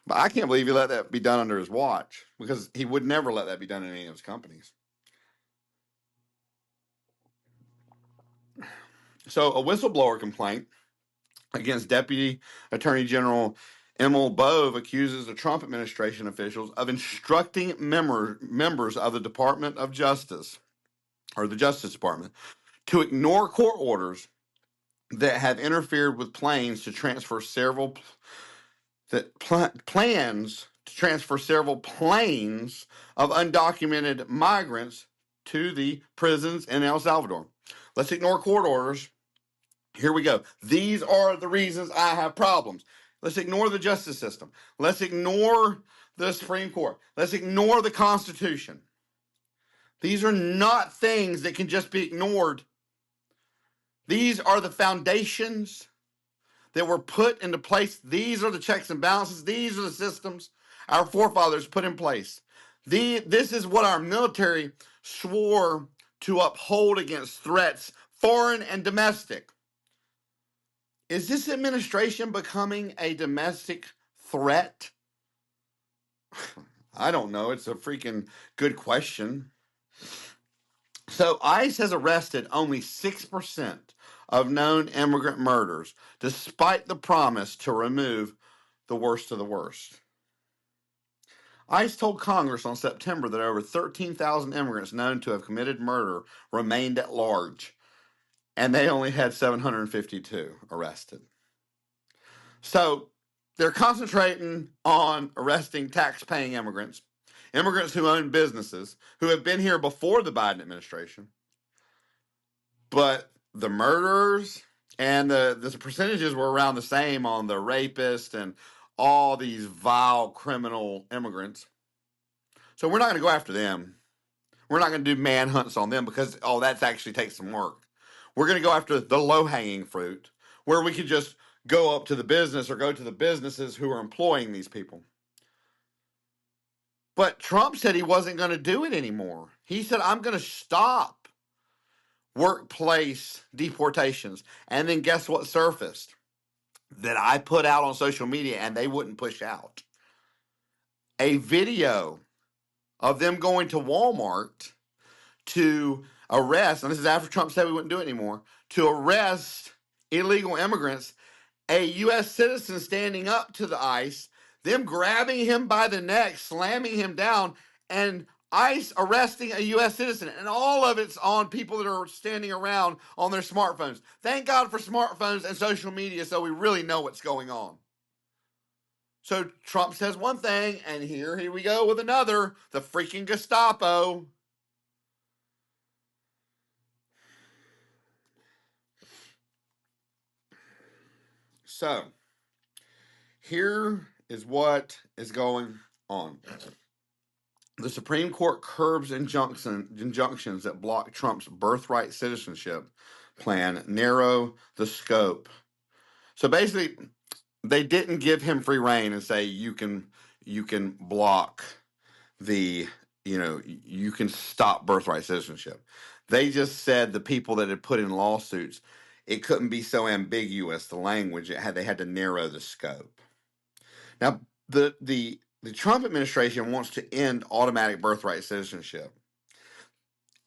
But I can't believe he let that be done under his watch, because he would never let that be done in any of his companies. So a whistleblower complaint against Deputy Attorney General Emil Bove accuses the Trump administration officials of instructing members of the Department of Justice, or the Justice Department, to ignore court orders that have interfered with plans to transfer several planes of undocumented migrants to the prisons in El Salvador. Let's ignore court orders. Here we go. These are the reasons I have problems. Let's ignore the justice system. Let's ignore the Supreme Court. Let's ignore the Constitution. These are not things that can just be ignored. These are the foundations that were put into place. These are the checks and balances. These are the systems our forefathers put in place. This is what our military swore to uphold against threats, foreign and domestic. Is this administration becoming a domestic threat? I don't know. It's a freaking good question. So ICE has arrested only 6% of known immigrant murders, despite the promise to remove the worst of the worst. ICE told Congress on September that over 13,000 immigrants known to have committed murder remained at large, and they only had 752 arrested. So they're concentrating on arresting tax-paying immigrants, immigrants who own businesses, who have been here before the Biden administration. But the murderers and the percentages were around the same on the rapists and all these vile criminal immigrants. So we're not going to go after them. We're not going to do manhunts on them, because, that actually takes some work. We're going to go after the low-hanging fruit, where we can just go up to the business or go to the businesses who are employing these people. But Trump said he wasn't going to do it anymore. He said, I'm going to stop workplace deportations. And then guess what surfaced? That I put out on social media and they wouldn't push out. A video of them going to Walmart to arrest, and this is after Trump said we wouldn't do it anymore, to arrest illegal immigrants, a U.S. citizen standing up to the ICE, them grabbing him by the neck, slamming him down, and ICE arresting a U.S. citizen. And all of it's on people that are standing around on their smartphones. Thank God for smartphones and social media, so we really know what's going on. So Trump says one thing, and here we go with another. The freaking Gestapo. So, here is what is going on. The Supreme Court curbs injunctions that block Trump's birthright citizenship plan, narrow the scope. So basically, they didn't give him free rein and say you can block you can stop birthright citizenship. They just said the people that had put in lawsuits, it couldn't be so ambiguous, the language. They had to narrow the scope. Now, the Trump administration wants to end automatic birthright citizenship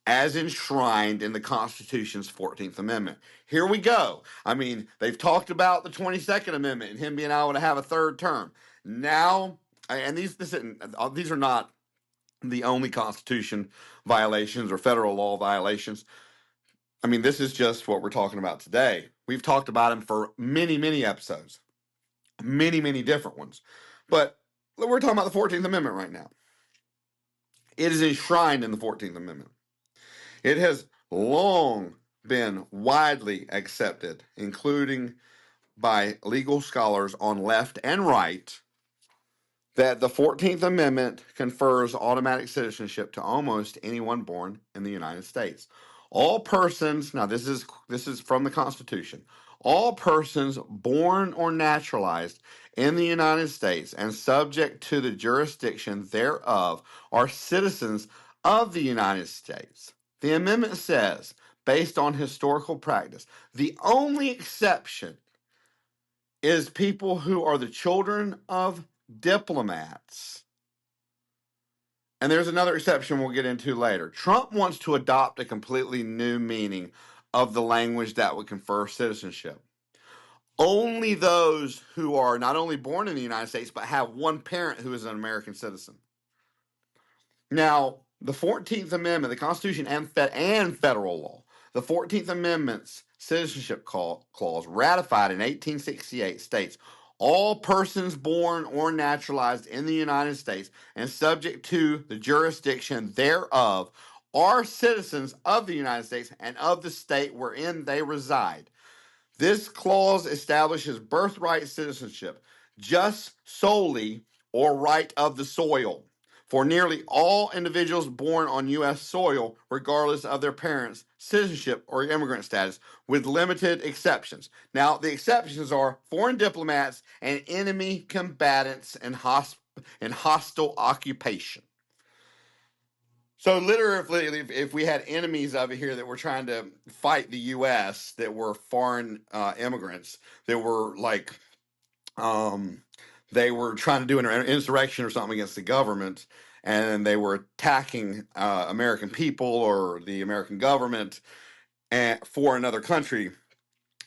as enshrined in the Constitution's 14th Amendment. Here we go. I mean, they've talked about the 22nd Amendment and him being able to have a third term. Now, and these are not the only Constitution violations or federal law violations. I mean, this is just what we're talking about today. We've talked about them for many, many episodes, many, many different ones. But we're talking about the 14th Amendment right now. It is enshrined in the 14th Amendment. It has long been widely accepted, including by legal scholars on left and right, that the 14th Amendment confers automatic citizenship to almost anyone born in the United States. All persons, now this is from the Constitution. All persons born or naturalized in the United States and subject to the jurisdiction thereof are citizens of the United States. The amendment says, based on historical practice, the only exception is people who are the children of diplomats. And there's another exception we'll get into later. Trump wants to adopt a completely new meaning of the language that would confer citizenship. Only those who are not only born in the United States, but have one parent who is an American citizen. Now, the 14th Amendment, the Constitution and federal law, the 14th Amendment's citizenship clause, ratified in 1868, states, all persons born or naturalized in the United States and subject to the jurisdiction thereof are citizens of the United States and of the state wherein they reside. This clause establishes birthright citizenship, just solely or right of the soil, for nearly all individuals born on U.S. soil, regardless of their parents' citizenship or immigrant status, with limited exceptions. Now, the exceptions are foreign diplomats and enemy combatants in hostile occupation. So literally, if we had enemies over here that were trying to fight the U.S., that were foreign immigrants, that were like, they were trying to do an insurrection or something against the government, and they were attacking American people or the American government for another country,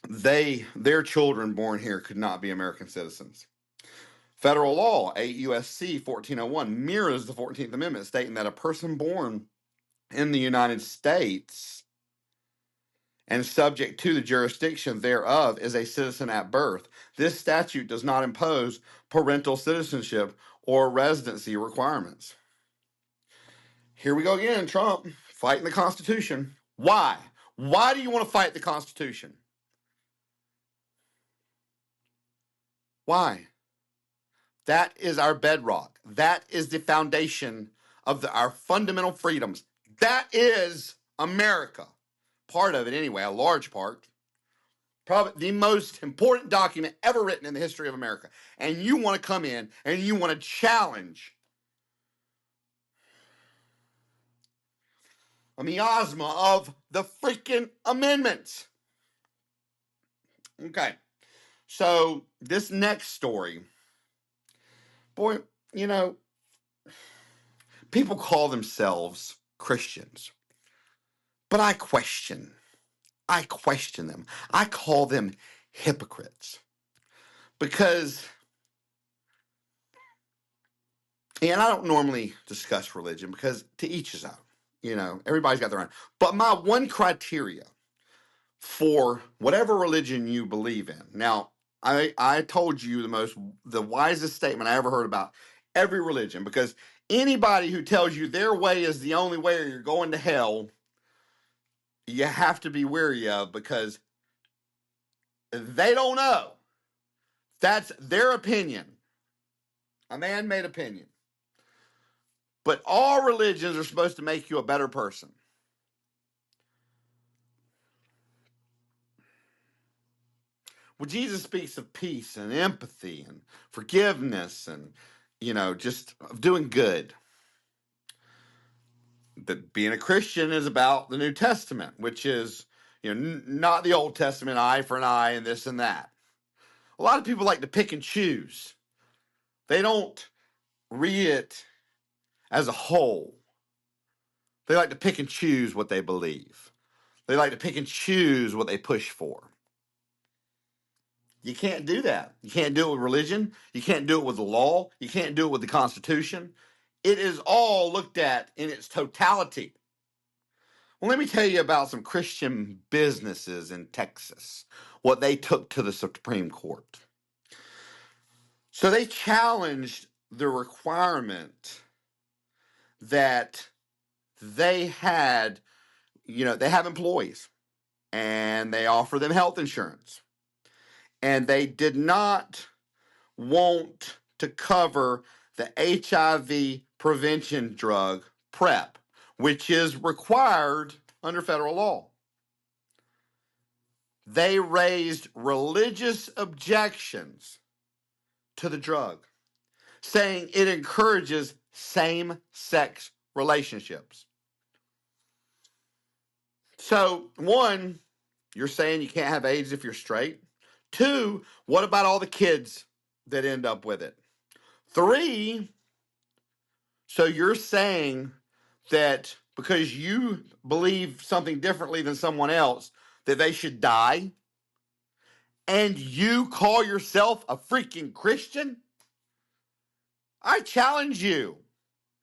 their children born here could not be American citizens. Federal law, 8 U.S.C. 1401, mirrors the 14th Amendment, stating that a person born in the United States and subject to the jurisdiction thereof is a citizen at birth. This statute does not impose parental citizenship or residency requirements. Here we go again, Trump, fighting the Constitution. Why? Why do you want to fight the Constitution? Why? That is our bedrock. That is the foundation of our fundamental freedoms. That is America. Part of it anyway, a large part. Probably the most important document ever written in the history of America. And you want to come in and you want to challenge a miasma of the freaking amendments. Okay, so this next story, boy, you know, people call themselves Christians, but I question them. I call them hypocrites because, and I don't normally discuss religion because to each his own, you know, everybody's got their own. But my one criteria for whatever religion you believe in. Now, I told you the wisest statement I ever heard about every religion, because anybody who tells you their way is the only way or you're going to hell, you have to be wary of, because they don't know. That's their opinion, a man-made opinion. But all religions are supposed to make you a better person. Well, Jesus speaks of peace and empathy and forgiveness and, you know, just doing good. That being a Christian is about the New Testament, which is, you know, not the Old Testament, eye for an eye and this and that. A lot of people like to pick and choose. They don't read it as a whole. They like to pick and choose what they believe. They like to pick and choose what they push for. You can't do that. You can't do it with religion. You can't do it with the law. You can't do it with the Constitution. It is all looked at in its totality. Well, let me tell you about some Christian businesses in Texas, what they took to the Supreme Court. So they challenged the requirement that they had, you know, they have employees and they offer them health insurance. And they did not want to cover the HIV prevention drug, PrEP, which is required under federal law. They raised religious objections to the drug, saying it encourages same-sex relationships. So, one, you're saying you can't have AIDS if you're straight. Two, what about all the kids that end up with it? Three, so you're saying that because you believe something differently than someone else, that they should die? And you call yourself a freaking Christian? I challenge you.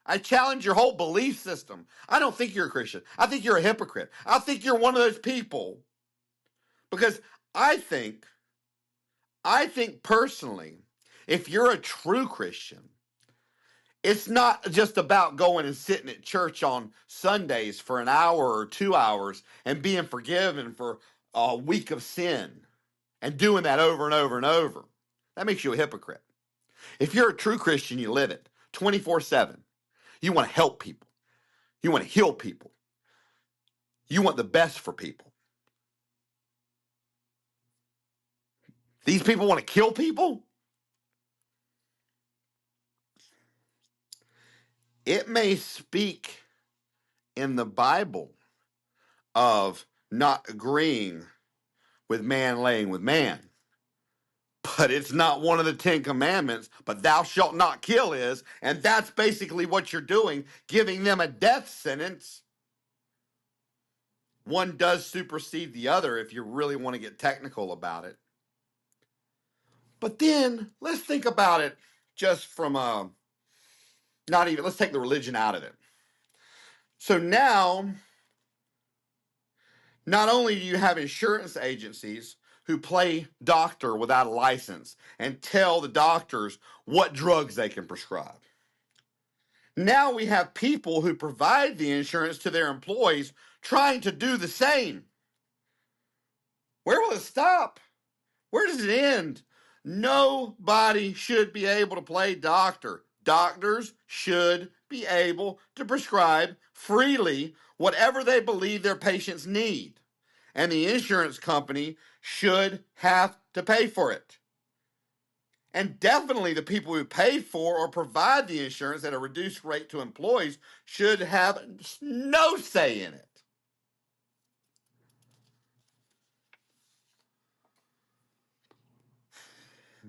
I challenge your whole belief system. I don't think you're a Christian. I think you're a hypocrite. I think you're one of those people. Because I think personally, if you're a true Christian, it's not just about going and sitting at church on Sundays for an hour or 2 hours and being forgiven for a week of sin and doing that over and over and over. That makes you a hypocrite. If you're a true Christian, you live it 24/7. You want to help people. You want to heal people. You want the best for people. These people want to kill people? It may speak in the Bible of not agreeing with man laying with man, but it's not one of the 10 commandments. But thou shalt not kill is, and that's basically what you're doing, giving them a death sentence. One does supersede the other if you really want to get technical about it. But then let's think about it just from let's take the religion out of it. So now, not only do you have insurance agencies who play doctor without a license and tell the doctors what drugs they can prescribe. Now we have people who provide the insurance to their employees trying to do the same. Where will it stop? Where does it end? Nobody should be able to play doctor. Doctors should be able to prescribe freely whatever they believe their patients need. And the insurance company should have to pay for it. And definitely the people who pay for or provide the insurance at a reduced rate to employees should have no say in it.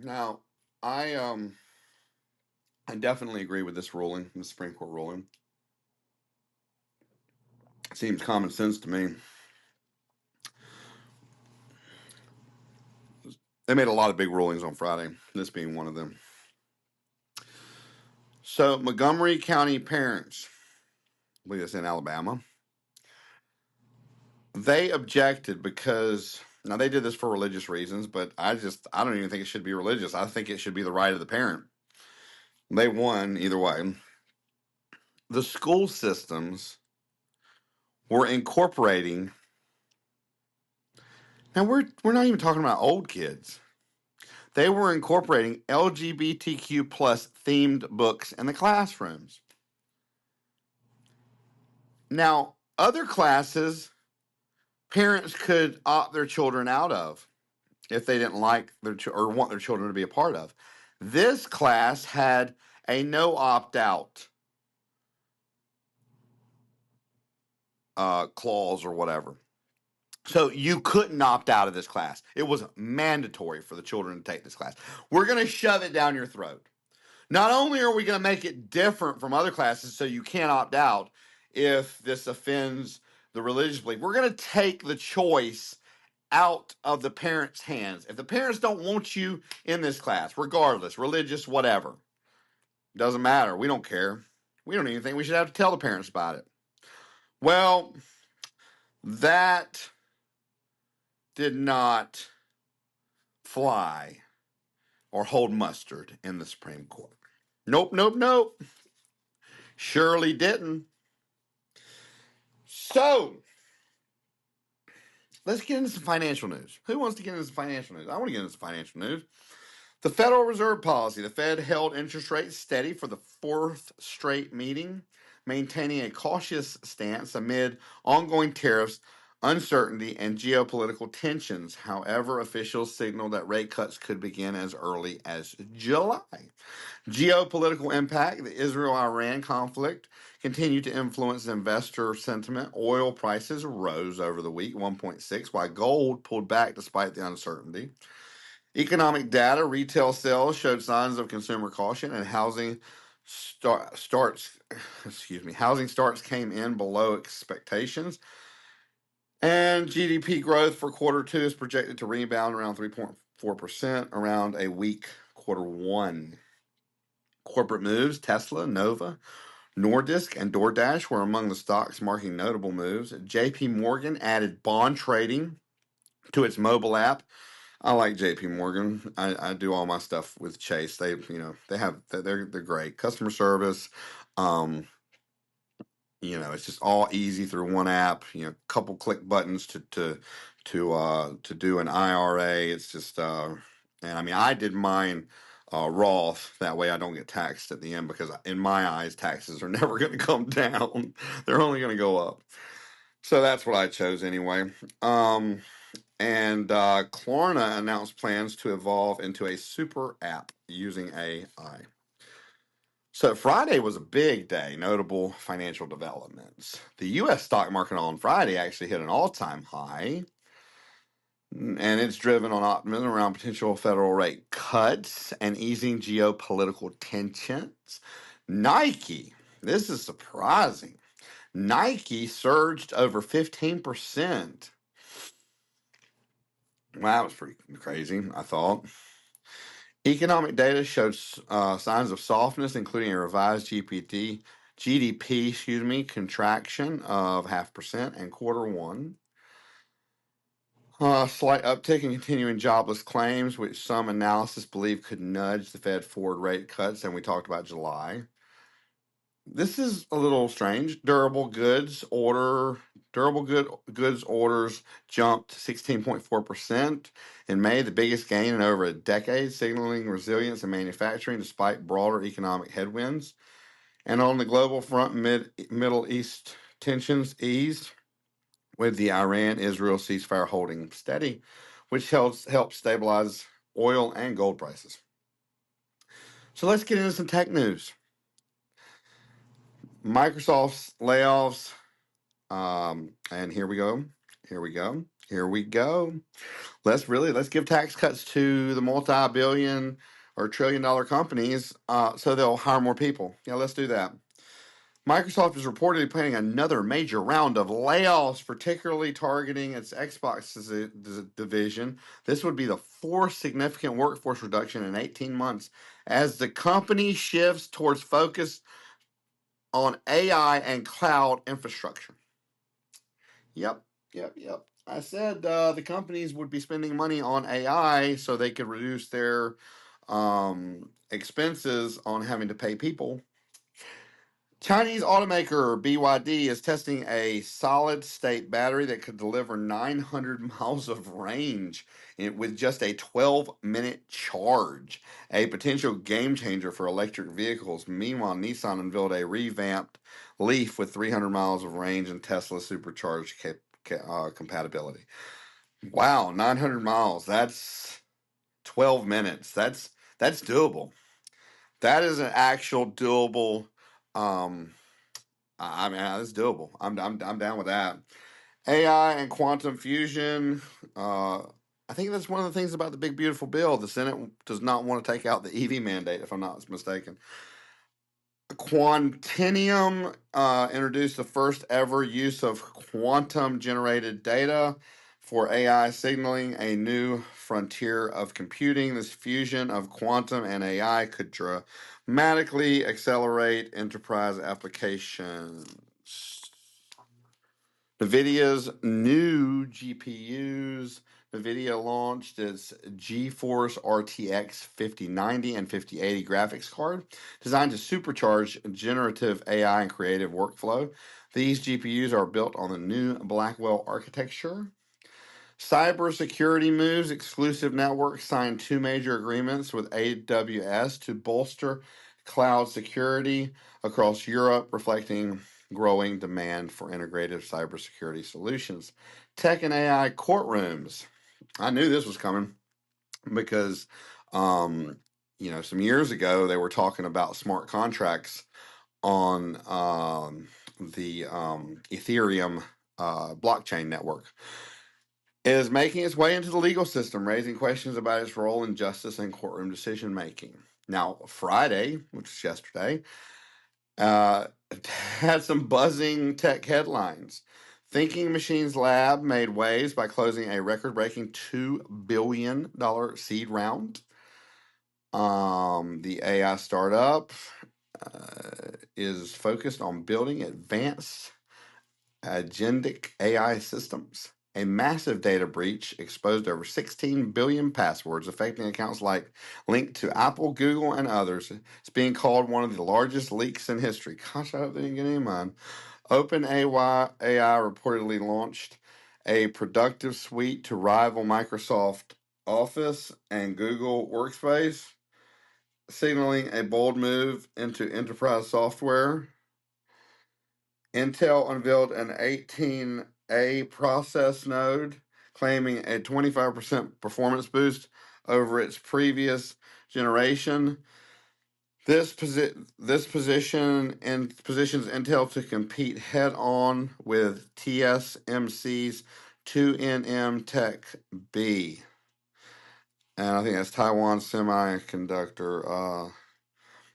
Now, I definitely agree with this ruling, the Supreme Court ruling. It seems common sense to me. They made a lot of big rulings on Friday, this being one of them. So, Montgomery County parents, I believe it's in Alabama, they objected because, now they did this for religious reasons, but I don't even think it should be religious. I think it should be the right of the parent. They won either way. The school systems were incorporating, now we're not even talking about old kids. They were incorporating LGBTQ plus themed books in the classrooms. Now, other classes, parents could opt their children out of if they didn't like or want their children to be a part of. This class had a no opt-out clause or whatever. So you couldn't opt out of this class. It was mandatory for the children to take this class. We're going to shove it down your throat. Not only are we going to make it different from other classes so you can't opt out if this offends the religious belief, we're going to take the choice out of the parents' hands. If the parents don't want you in this class, regardless, religious, whatever, doesn't matter. We don't care. We don't even think we should have to tell the parents about it. Well, that did not fly or hold mustard in the Supreme Court. Nope, nope, nope. Surely didn't. So, let's get into some financial news. Who wants to get into some financial news? I want to get into some financial news. The Federal Reserve policy. The Fed held interest rates steady for the fourth straight meeting, maintaining a cautious stance amid ongoing tariffs, uncertainty, and geopolitical tensions. However, officials signaled that rate cuts could begin as early as July. Geopolitical impact. The Israel-Iran conflict continued to influence investor sentiment. Oil prices rose over the week, 1.6, while gold pulled back despite the uncertainty. Economic data, retail sales showed signs of consumer caution, and housing starts came in below expectations. And GDP growth for quarter two is projected to rebound around 3.4%, around a weak quarter one. Corporate moves: Tesla, Nova, Nordisk, and DoorDash were among the stocks marking notable moves. JP Morgan added bond trading to its mobile app. I like JP Morgan. I do all my stuff with Chase. They're great. Customer service. Um, it's just all easy through one app. Couple click buttons to do an IRA. It's just and I mean I did mine Roth. That way I don't get taxed at the end, because in my eyes taxes are never going to come down. They're only going to go up. So that's what I chose anyway. And Klarna announced plans to evolve into a super app using AI. So Friday was a big day, notable financial developments. The U.S. stock market on Friday actually hit an all-time high, and it's driven on optimism around potential federal rate cuts and easing geopolitical tensions. Nike, this is surprising. Nike surged over 15%. Wow, that was pretty crazy, I thought. Economic data showed signs of softness, including a revised GDP contraction of 0.5% in quarter one. Slight uptick in continuing jobless claims, which some analysis believe could nudge the Fed forward rate cuts, and we talked about July. This is a little strange. Goods orders jumped 16.4% in May, the biggest gain in over a decade, signaling resilience in manufacturing despite broader economic headwinds. And on the global front, Middle East tensions eased, with the Iran-Israel ceasefire holding steady, which helps stabilize oil and gold prices. So let's get into some tech news. Microsoft's layoffs, and here we go. Let's give tax cuts to the multi-billion or trillion-dollar companies, so they'll hire more people. Yeah, let's do that. Microsoft is reportedly planning another major round of layoffs, particularly targeting its Xbox division. This would be the fourth significant workforce reduction in 18 months as the company shifts towards focus on AI and cloud infrastructure. Yep. I said the companies would be spending money on AI so they could reduce their expenses on having to pay people. Chinese automaker BYD is testing a solid-state battery that could deliver 900 miles of range with just a 12-minute charge, a potential game changer for electric vehicles. Meanwhile, Nissan unveiled a revamped Leaf with 300 miles of range and Tesla supercharged compatibility. Wow, 900 miles. That's 12 minutes. That's doable. That is an actual doable. I mean, that's doable. I'm down with that. AI and quantum fusion. I think that's one of the things about the big beautiful bill. The Senate does not want to take out the EV mandate, if I'm not mistaken. Quantinuum introduced the first ever use of quantum generated data for AI signaling, a new frontier of computing. This fusion of quantum and AI could dramatically accelerate enterprise applications. NVIDIA's new GPUs. NVIDIA launched its GeForce RTX 5090 and 5080 graphics card designed to supercharge generative AI and creative workflow. These GPUs are built on the new Blackwell architecture. Cybersecurity moves. Exclusive Networks signed 2 major agreements with AWS to bolster cloud security across Europe, reflecting growing demand for integrated cybersecurity solutions. Tech and AI courtrooms. I knew this was coming because, some years ago they were talking about smart contracts on the Ethereum blockchain network. It is making its way into the legal system, raising questions about its role in justice and courtroom decision making. Now, Friday, which was yesterday, had some buzzing tech headlines. Thinking Machines Lab made waves by closing a record-breaking $2 billion seed round. The AI startup is focused on building advanced agentic AI systems. A massive data breach exposed over 16 billion passwords affecting accounts linked to Apple, Google, and others. It's being called one of the largest leaks in history. Gosh, I hope they didn't get any of mine. OpenAI reportedly launched a productive suite to rival Microsoft Office and Google Workspace, signaling a bold move into enterprise software. Intel unveiled an 18A process node, claiming a 25% performance boost over its previous generation. This positions Intel to compete head-on with TSMC's 2nm Tech B. And I think that's Taiwan Semiconductor,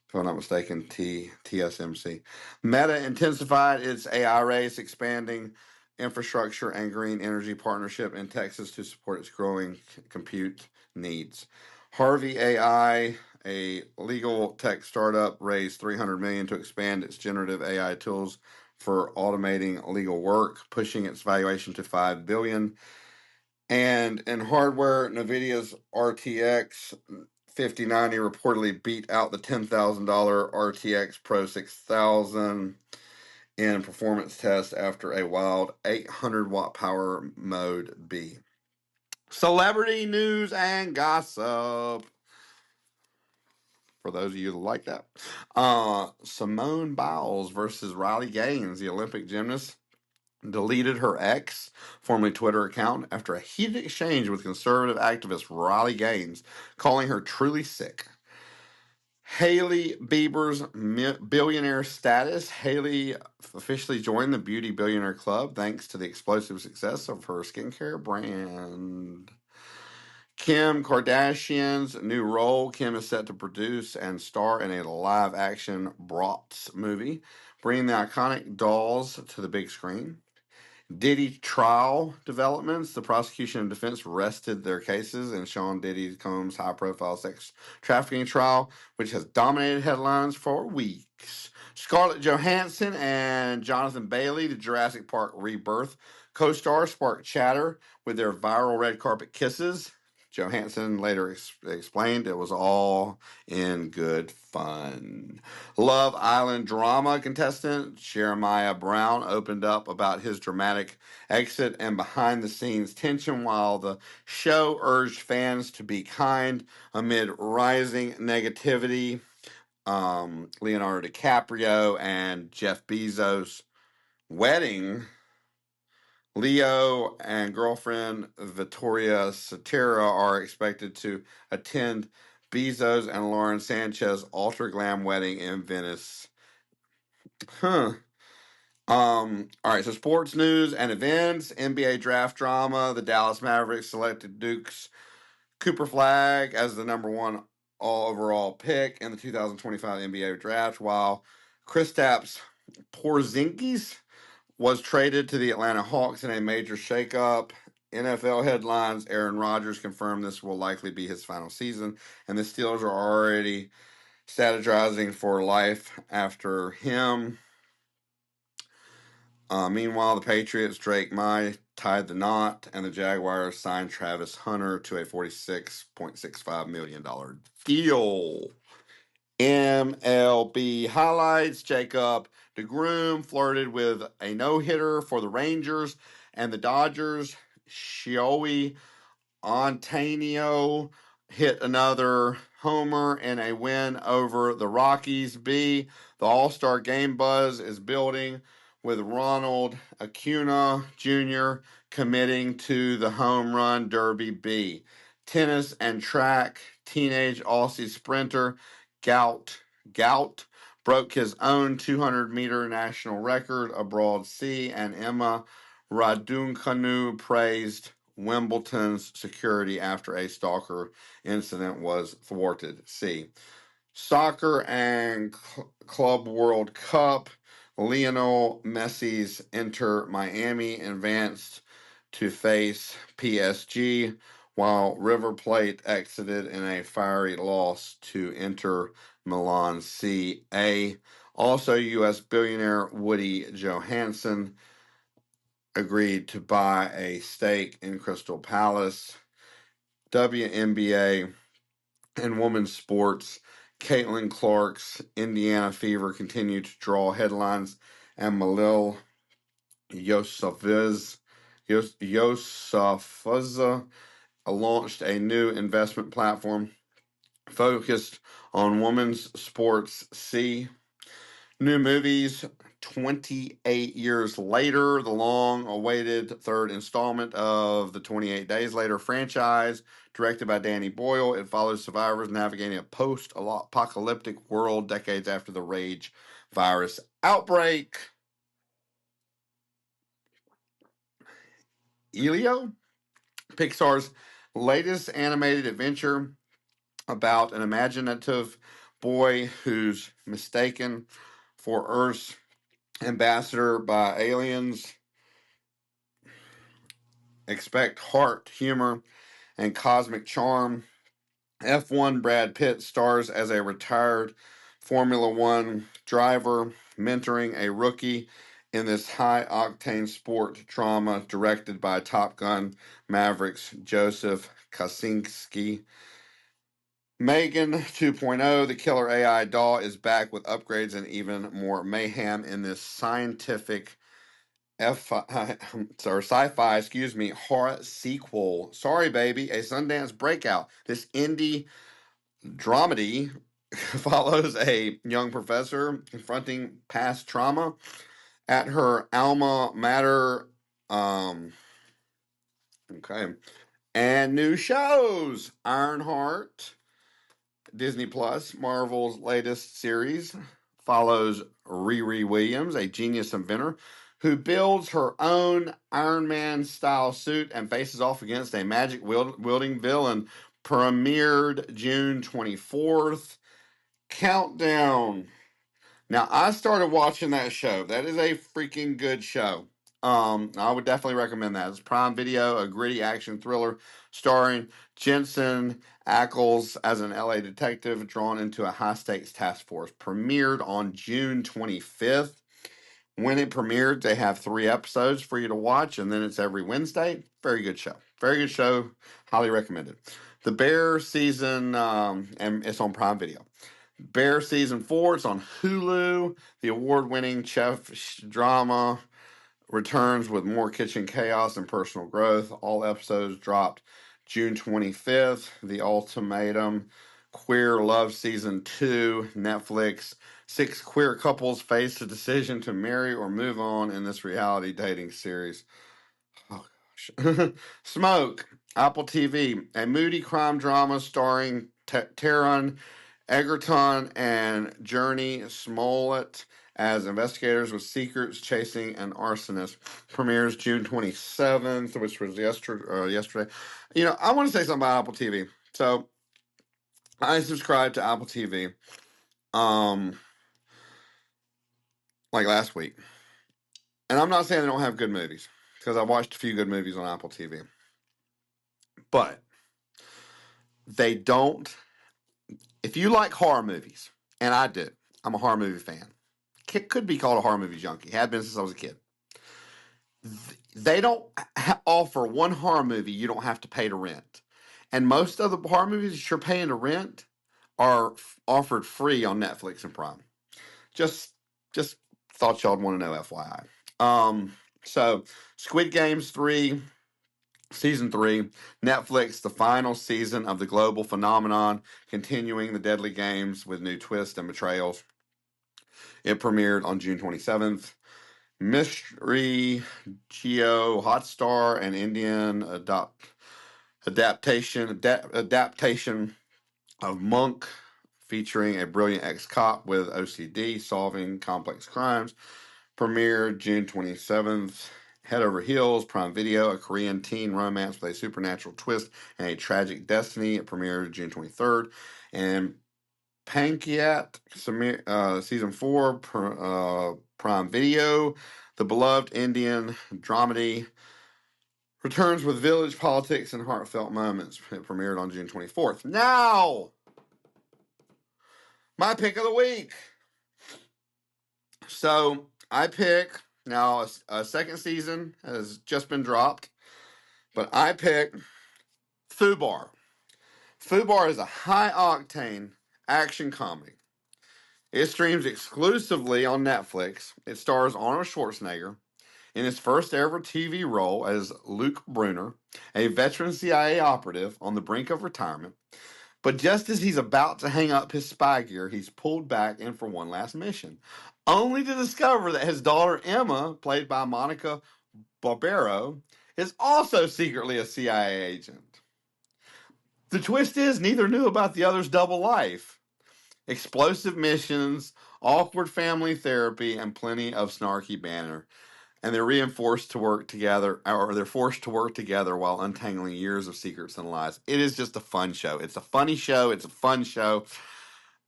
if I'm not mistaken, TSMC. Meta intensified its AI race, expanding infrastructure and green energy partnership in Texas to support its growing compute needs. Harvey AI, a legal tech startup, raised $300 million to expand its generative AI tools for automating legal work, pushing its valuation to $5 billion. And in hardware, NVIDIA's RTX 5090 reportedly beat out the $10,000 RTX Pro 6000 in performance tests after a wild 800 watt power mode B. Celebrity news and gossip. For those of you that like that. Simone Biles versus Riley Gaines, the Olympic gymnast, deleted her ex, formerly Twitter account, after a heated exchange with conservative activist Riley Gaines, calling her truly sick. Hailey Bieber's billionaire status. Hailey officially joined the Beauty Billionaire Club thanks to the explosive success of her skincare brand. Kim Kardashian's new role. Kim is set to produce and star in a live-action Bratz movie, bringing the iconic dolls to the big screen. Diddy trial developments. The prosecution and defense rested their cases in Sean Diddy Combs' high-profile sex trafficking trial, which has dominated headlines for weeks. Scarlett Johansson and Jonathan Bailey, the Jurassic Park Rebirth co-star, sparked chatter with their viral red carpet kisses. Johansson later explained it was all in good fun. Love Island drama contestant Jeremiah Brown opened up about his dramatic exit and behind-the-scenes tension while the show urged fans to be kind amid rising negativity. Leonardo DiCaprio and Jeff Bezos' wedding. Leo and girlfriend Victoria Cetera are expected to attend Bezos and Lauren Sanchez ultra glam wedding in Venice. All right, so sports news and events, NBA draft drama. The Dallas Mavericks selected Duke's Cooper Flag as the number one overall pick in the 2025 NBA draft, while Kristaps Porzingis was traded to the Atlanta Hawks in a major shakeup. NFL headlines: Aaron Rodgers confirmed this will likely be his final season, and the Steelers are already strategizing for life after him. Meanwhile, the Patriots, Drake May, tied the knot, and the Jaguars signed Travis Hunter to a $46.65 million deal. MLB highlights: Jacob DeGrom flirted with a no-hitter for the Rangers and the Dodgers Shohei Antonio hit another homer in a win over the Rockies. B, the All-Star game buzz is building with Ronald Acuna Jr. committing to the home run derby. B, tennis and track, teenage Aussie sprinter Gout broke his own 200-meter national record abroad. C, and Emma Raducanu praised Wimbledon's security after a stalker incident was thwarted. C. Soccer and Club World Cup. Lionel Messi's Inter Miami advanced to face PSG, while River Plate exited in a fiery loss to Inter Milan. C. A. Also, U.S. billionaire Woody Johansson agreed to buy a stake in Crystal Palace. WNBA and women's sports, Caitlin Clark's Indiana Fever continued to draw headlines, and Malil Yousafzai launched a new investment platform focused on women's sports. C. New movies 28 years later, the long awaited third installment of the 28 Days Later franchise, directed by Danny Boyle. It follows survivors navigating a post apocalyptic world decades after the rage virus outbreak. Elio, Pixar's latest animated adventure about an imaginative boy who's mistaken for Earth's ambassador by aliens. Expect heart, humor, and cosmic charm. F1 Brad Pitt stars as a retired Formula One driver mentoring a rookie in this high-octane sport drama directed by Top Gun Maverick's Joseph Kosinski. Megan 2.0, the killer AI doll, is back with upgrades and even more mayhem in this scientific sci-fi, horror sequel. Sorry, baby, a Sundance breakout. This indie dramedy follows a young professor confronting past trauma at her alma mater. Okay, and new shows: Ironheart. Disney Plus, Marvel's latest series, follows Riri Williams, a genius inventor who builds her own Iron Man style suit and faces off against a magic wielding villain. Premiered June 24th. Countdown. Now, I started watching that show. That is a freaking good show. I would definitely recommend that. It's Prime Video, a gritty action thriller starring Jensen Ackles as an LA detective drawn into a high-stakes task force. Premiered on June 25th. When it premiered, they have 3 episodes for you to watch, and then it's every Wednesday. Very good show. Very good show. Highly recommended. The Bear season, and it's on Prime Video. Bear season 4, it's on Hulu. The award-winning chef drama returns with more kitchen chaos and personal growth. All episodes dropped June 25th. The Ultimatum, Queer Love season 2, Netflix. 6 queer couples face the decision to marry or move on in this reality dating series. Oh gosh. Smoke, Apple TV, a moody crime drama starring Taron Egerton and Journey Smollett as investigators with secrets chasing an arsonist. Premieres June 27th, which was yesterday. You know, I want to say something about Apple TV. So, I subscribed to Apple TV like last week. And I'm not saying they don't have good movies, because I watched a few good movies on Apple TV. But they don't. If you like horror movies, and I do, I'm a horror movie fan. Could be called a horror movie junkie. Had been since I was a kid. They don't offer one horror movie you don't have to pay to rent. And most of the horror movies that you're paying to rent are offered free on Netflix and Prime. Just thought y'all would want to know, FYI. So Squid Games 3 Season 3, Netflix, the final season of the global phenomenon, continuing the deadly games with new twists and betrayals. It premiered on June 27th. Mystery, Geo, Hotstar, and Indian adaptation of Monk, featuring a brilliant ex-cop with OCD solving complex crimes. Premiered June 27th. Head Over Heels, Prime Video, a Korean teen romance with a supernatural twist and a tragic destiny. It premiered June 23rd. And Pankiat, Season 4, Prime Video, the beloved Indian dramedy, returns with village politics and heartfelt moments. It premiered on June 24th. Now, my pick of the week. So, I pick, now a second season has just been dropped, but I pick Fubar. Fubar is a high-octane action comedy. It streams exclusively on Netflix. It stars Arnold Schwarzenegger in his first ever TV role as Luke Brunner, a veteran CIA operative on the brink of retirement. But just as he's about to hang up his spy gear, he's pulled back in for one last mission, only to discover that his daughter Emma, played by Monica Barbero, is also secretly a CIA agent. The twist is neither knew about the other's double life. Explosive missions, awkward family therapy, and plenty of snarky banter. And they're reinforced to work together, or they're forced to work together while untangling years of secrets and lies. It is just a fun show. It's a funny show. It's a fun show.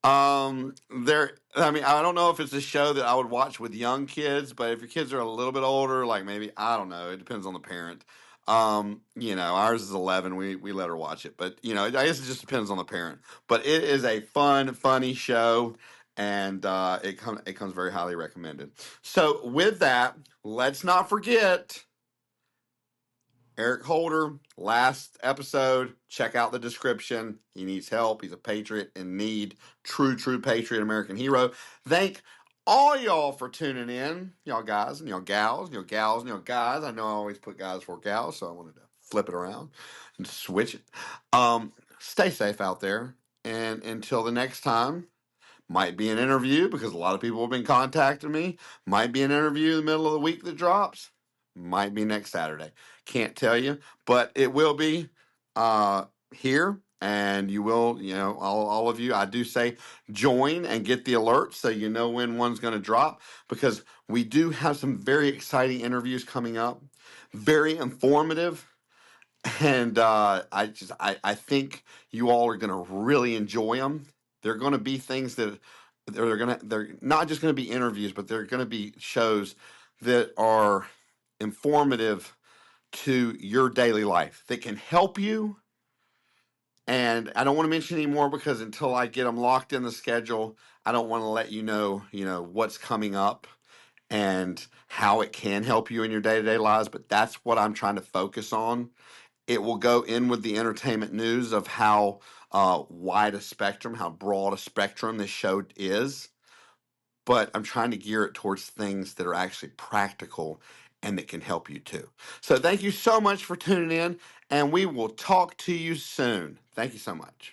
I don't know if it's a show that I would watch with young kids, but if your kids are a little bit older, like maybe, I don't know, it depends on the parent. Ours is 11. We let her watch it, but I guess it just depends on the parent. But it is a fun, funny show, and it comes very highly recommended. So with that, let's not forget Eric Holder, last episode. Check out the description. He needs help. He's a patriot in need. True patriot, American hero. Thank all y'all for tuning in. Y'all guys and y'all gals, y'all gals and y'all guys. I know I always put guys for gals, so I wanted to flip it around and switch it. Stay safe out there. And until the next time, might be an interview because a lot of people have been contacting me. Might be an interview in the middle of the week that drops. Might be next Saturday. Can't tell you, but it will be here, and you will, all of you, I do say join and get the alerts so you know when one's going to drop, because we do have some very exciting interviews coming up, very informative. And I think you all are going to really enjoy them. They're going to be things that they're not just going to be interviews, but they're going to be shows that are informative to your daily life that can help you. And I don't want to mention any more because until I get them locked in the schedule, I don't want to let you know what's coming up and how it can help you in your day-to-day lives. But that's what I'm trying to focus on. It will go in with the entertainment news of how wide a spectrum, how broad a spectrum this show is. But I'm trying to gear it towards things that are actually practical and that can help you too. So thank you so much for tuning in, and we will talk to you soon. Thank you so much.